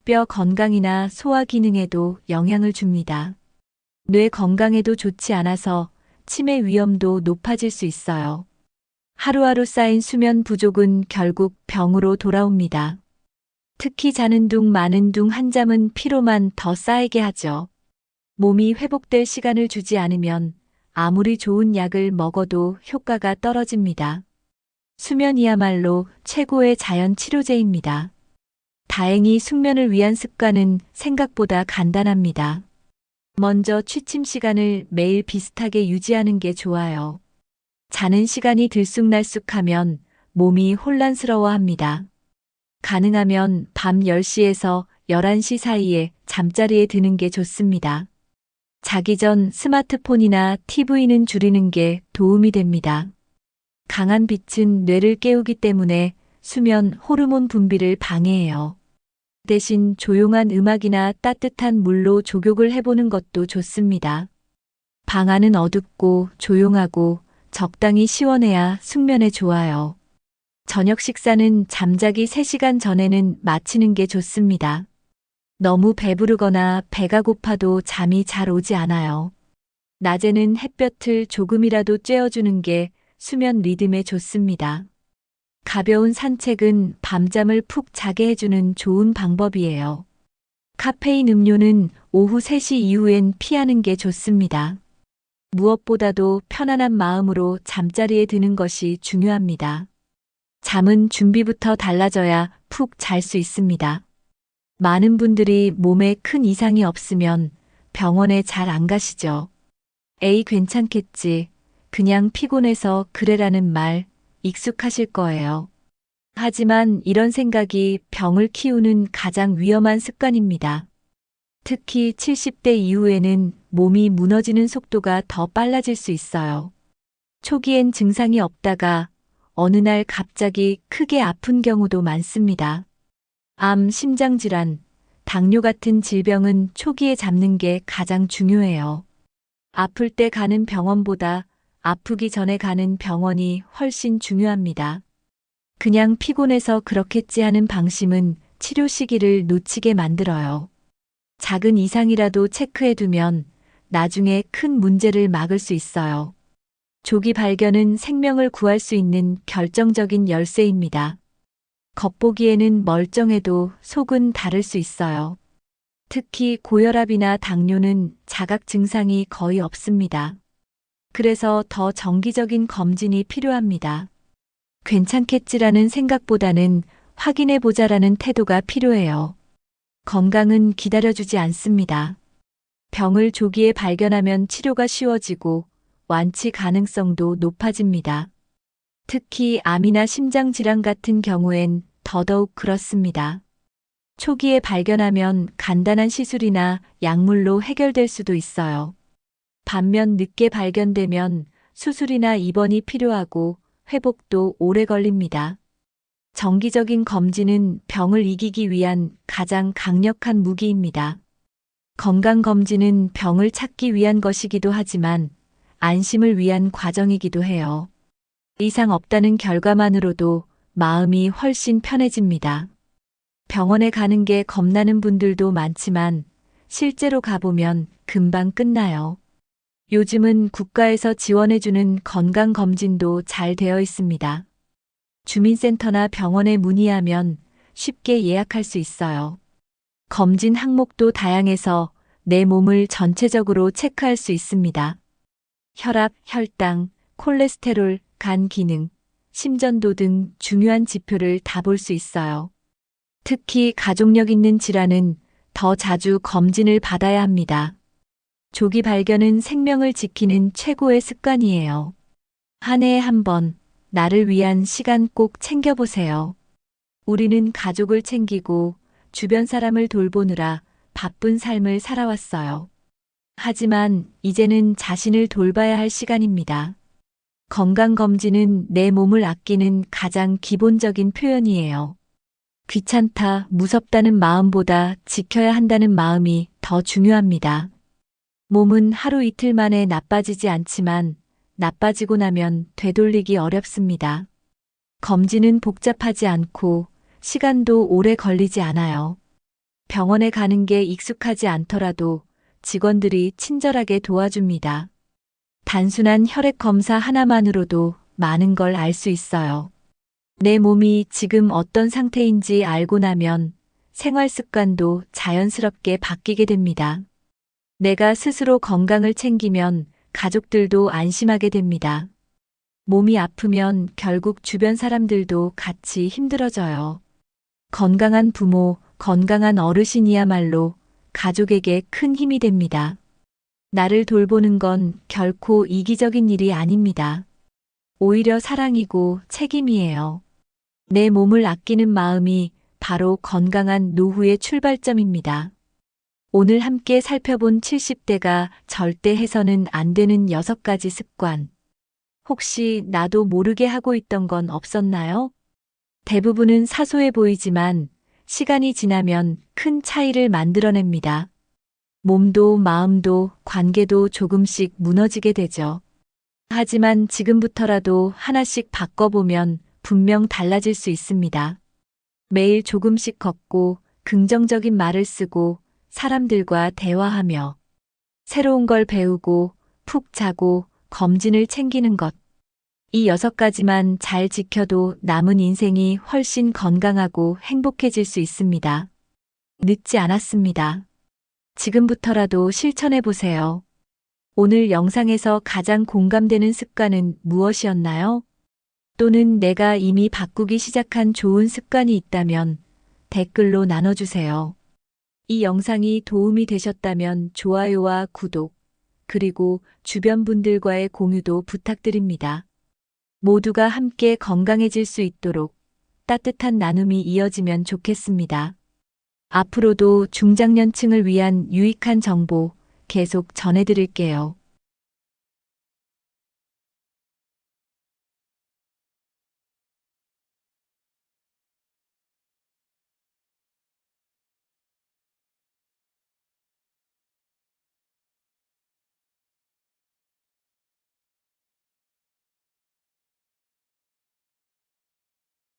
뼈 건강이나 소화 기능에도 영향을 줍니다. 뇌 건강에도 좋지 않아서 치매 위험도 높아질 수 있어요. 하루하루 쌓인 수면 부족은 결국 병으로 돌아옵니다. 특히 자는 둥 마는 둥 한잠은 피로만 더 쌓이게 하죠. 몸이 회복될 시간을 주지 않으면 아무리 좋은 약을 먹어도 효과가 떨어집니다. 수면이야말로 최고의 자연 치료제입니다. 다행히 숙면을 위한 습관은 생각보다 간단합니다. 먼저 취침 시간을 매일 비슷하게 유지하는 게 좋아요. 자는 시간이 들쑥날쑥하면 몸이 혼란스러워합니다. 가능하면 밤 10시에서 11시 사이에 잠자리에 드는 게 좋습니다. 자기 전 스마트폰이나 TV는 줄이는 게 도움이 됩니다. 강한 빛은 뇌를 깨우기 때문에 수면 호르몬 분비를 방해해요. 대신 조용한 음악이나 따뜻한 물로 족욕을 해보는 것도 좋습니다. 방 안은 어둡고 조용하고 적당히 시원해야 숙면에 좋아요. 저녁 식사는 잠자기 3시간 전에는 마치는 게 좋습니다. 너무 배부르거나 배가 고파도 잠이 잘 오지 않아요. 낮에는 햇볕을 조금이라도 쬐어주는 게 수면 리듬에 좋습니다. 가벼운 산책은 밤잠을 푹 자게 해주는 좋은 방법이에요. 카페인 음료는 오후 3시 이후엔 피하는 게 좋습니다. 무엇보다도 편안한 마음으로 잠자리에 드는 것이 중요합니다. 잠은 준비부터 달라져야 푹 잘 수 있습니다. 많은 분들이 몸에 큰 이상이 없으면 병원에 잘 안 가시죠. 에이, 괜찮겠지. 그냥 피곤해서 그래라는 말 익숙하실 거예요. 하지만 이런 생각이 병을 키우는 가장 위험한 습관입니다. 특히 70대 이후에는 몸이 무너지는 속도가 더 빨라질 수 있어요. 초기엔 증상이 없다가 어느 날 갑자기 크게 아픈 경우도 많습니다. 암, 심장질환, 당뇨 같은 질병은 초기에 잡는 게 가장 중요해요. 아플 때 가는 병원보다 아프기 전에 가는 병원이 훨씬 중요합니다. 그냥 피곤해서 그렇겠지 하는 방심은 치료 시기를 놓치게 만들어요. 작은 이상이라도 체크해두면 나중에 큰 문제를 막을 수 있어요. 조기 발견은 생명을 구할 수 있는 결정적인 열쇠입니다. 겉보기에는 멀쩡해도 속은 다를 수 있어요. 특히 고혈압이나 당뇨는 자각 증상이 거의 없습니다. 그래서 더 정기적인 검진이 필요합니다. 괜찮겠지라는 생각보다는 확인해보자라는 태도가 필요해요. 건강은 기다려주지 않습니다. 병을 조기에 발견하면 치료가 쉬워지고 완치 가능성도 높아집니다. 특히 암이나 심장질환 같은 경우엔 더더욱 그렇습니다. 초기에 발견하면 간단한 시술이나 약물로 해결될 수도 있어요. 반면 늦게 발견되면 수술이나 입원이 필요하고 회복도 오래 걸립니다. 정기적인 검진은 병을 이기기 위한 가장 강력한 무기입니다. 건강검진은 병을 찾기 위한 것이기도 하지만 안심을 위한 과정이기도 해요. 이상 없다는 결과만으로도 마음이 훨씬 편해집니다. 병원에 가는 게 겁나는 분들도 많지만 실제로 가보면 금방 끝나요. 요즘은 국가에서 지원해주는 건강검진도 잘 되어 있습니다. 주민센터나 병원에 문의하면 쉽게 예약할 수 있어요. 검진 항목도 다양해서 내 몸을 전체적으로 체크할 수 있습니다. 혈압, 혈당, 콜레스테롤, 간 기능, 심전도 등 중요한 지표를 다 볼 수 있어요. 특히 가족력 있는 질환은 더 자주 검진을 받아야 합니다. 조기 발견은 생명을 지키는 최고의 습관이에요. 한 해에 한 번, 나를 위한 시간 꼭 챙겨보세요. 우리는 가족을 챙기고 주변 사람을 돌보느라 바쁜 삶을 살아왔어요. 하지만 이제는 자신을 돌봐야 할 시간입니다. 건강검진은 내 몸을 아끼는 가장 기본적인 표현이에요. 귀찮다, 무섭다는 마음보다 지켜야 한다는 마음이 더 중요합니다. 몸은 하루 이틀 만에 나빠지지 않지만 나빠지고 나면 되돌리기 어렵습니다. 검진은 복잡하지 않고 시간도 오래 걸리지 않아요. 병원에 가는 게 익숙하지 않더라도 직원들이 친절하게 도와줍니다. 단순한 혈액 검사 하나만으로도 많은 걸 알 수 있어요. 내 몸이 지금 어떤 상태인지 알고 나면 생활 습관도 자연스럽게 바뀌게 됩니다. 내가 스스로 건강을 챙기면 가족들도 안심하게 됩니다. 몸이 아프면 결국 주변 사람들도 같이 힘들어져요. 건강한 부모, 건강한 어르신이야말로 가족에게 큰 힘이 됩니다. 나를 돌보는 건 결코 이기적인 일이 아닙니다. 오히려 사랑이고 책임이에요. 내 몸을 아끼는 마음이 바로 건강한 노후의 출발점입니다. 오늘 함께 살펴본 70대가 절대 해서는 안 되는 6가지 습관. 혹시 나도 모르게 하고 있던 건 없었나요? 대부분은 사소해 보이지만 시간이 지나면 큰 차이를 만들어냅니다. 몸도 마음도 관계도 조금씩 무너지게 되죠. 하지만 지금부터라도 하나씩 바꿔보면 분명 달라질 수 있습니다. 매일 조금씩 걷고 긍정적인 말을 쓰고 사람들과 대화하며 새로운 걸 배우고 푹 자고 검진을 챙기는 것. 이 6가지만 잘 지켜도 남은 인생이 훨씬 건강하고 행복해질 수 있습니다. 늦지 않았습니다. 지금부터라도 실천해 보세요. 오늘 영상에서 가장 공감되는 습관은 무엇이었나요? 또는 내가 이미 바꾸기 시작한 좋은 습관이 있다면 댓글로 나눠주세요. 이 영상이 도움이 되셨다면 좋아요와 구독, 그리고 주변 분들과의 공유도 부탁드립니다. 모두가 함께 건강해질 수 있도록 따뜻한 나눔이 이어지면 좋겠습니다. 앞으로도 중장년층을 위한 유익한 정보 계속 전해드릴게요.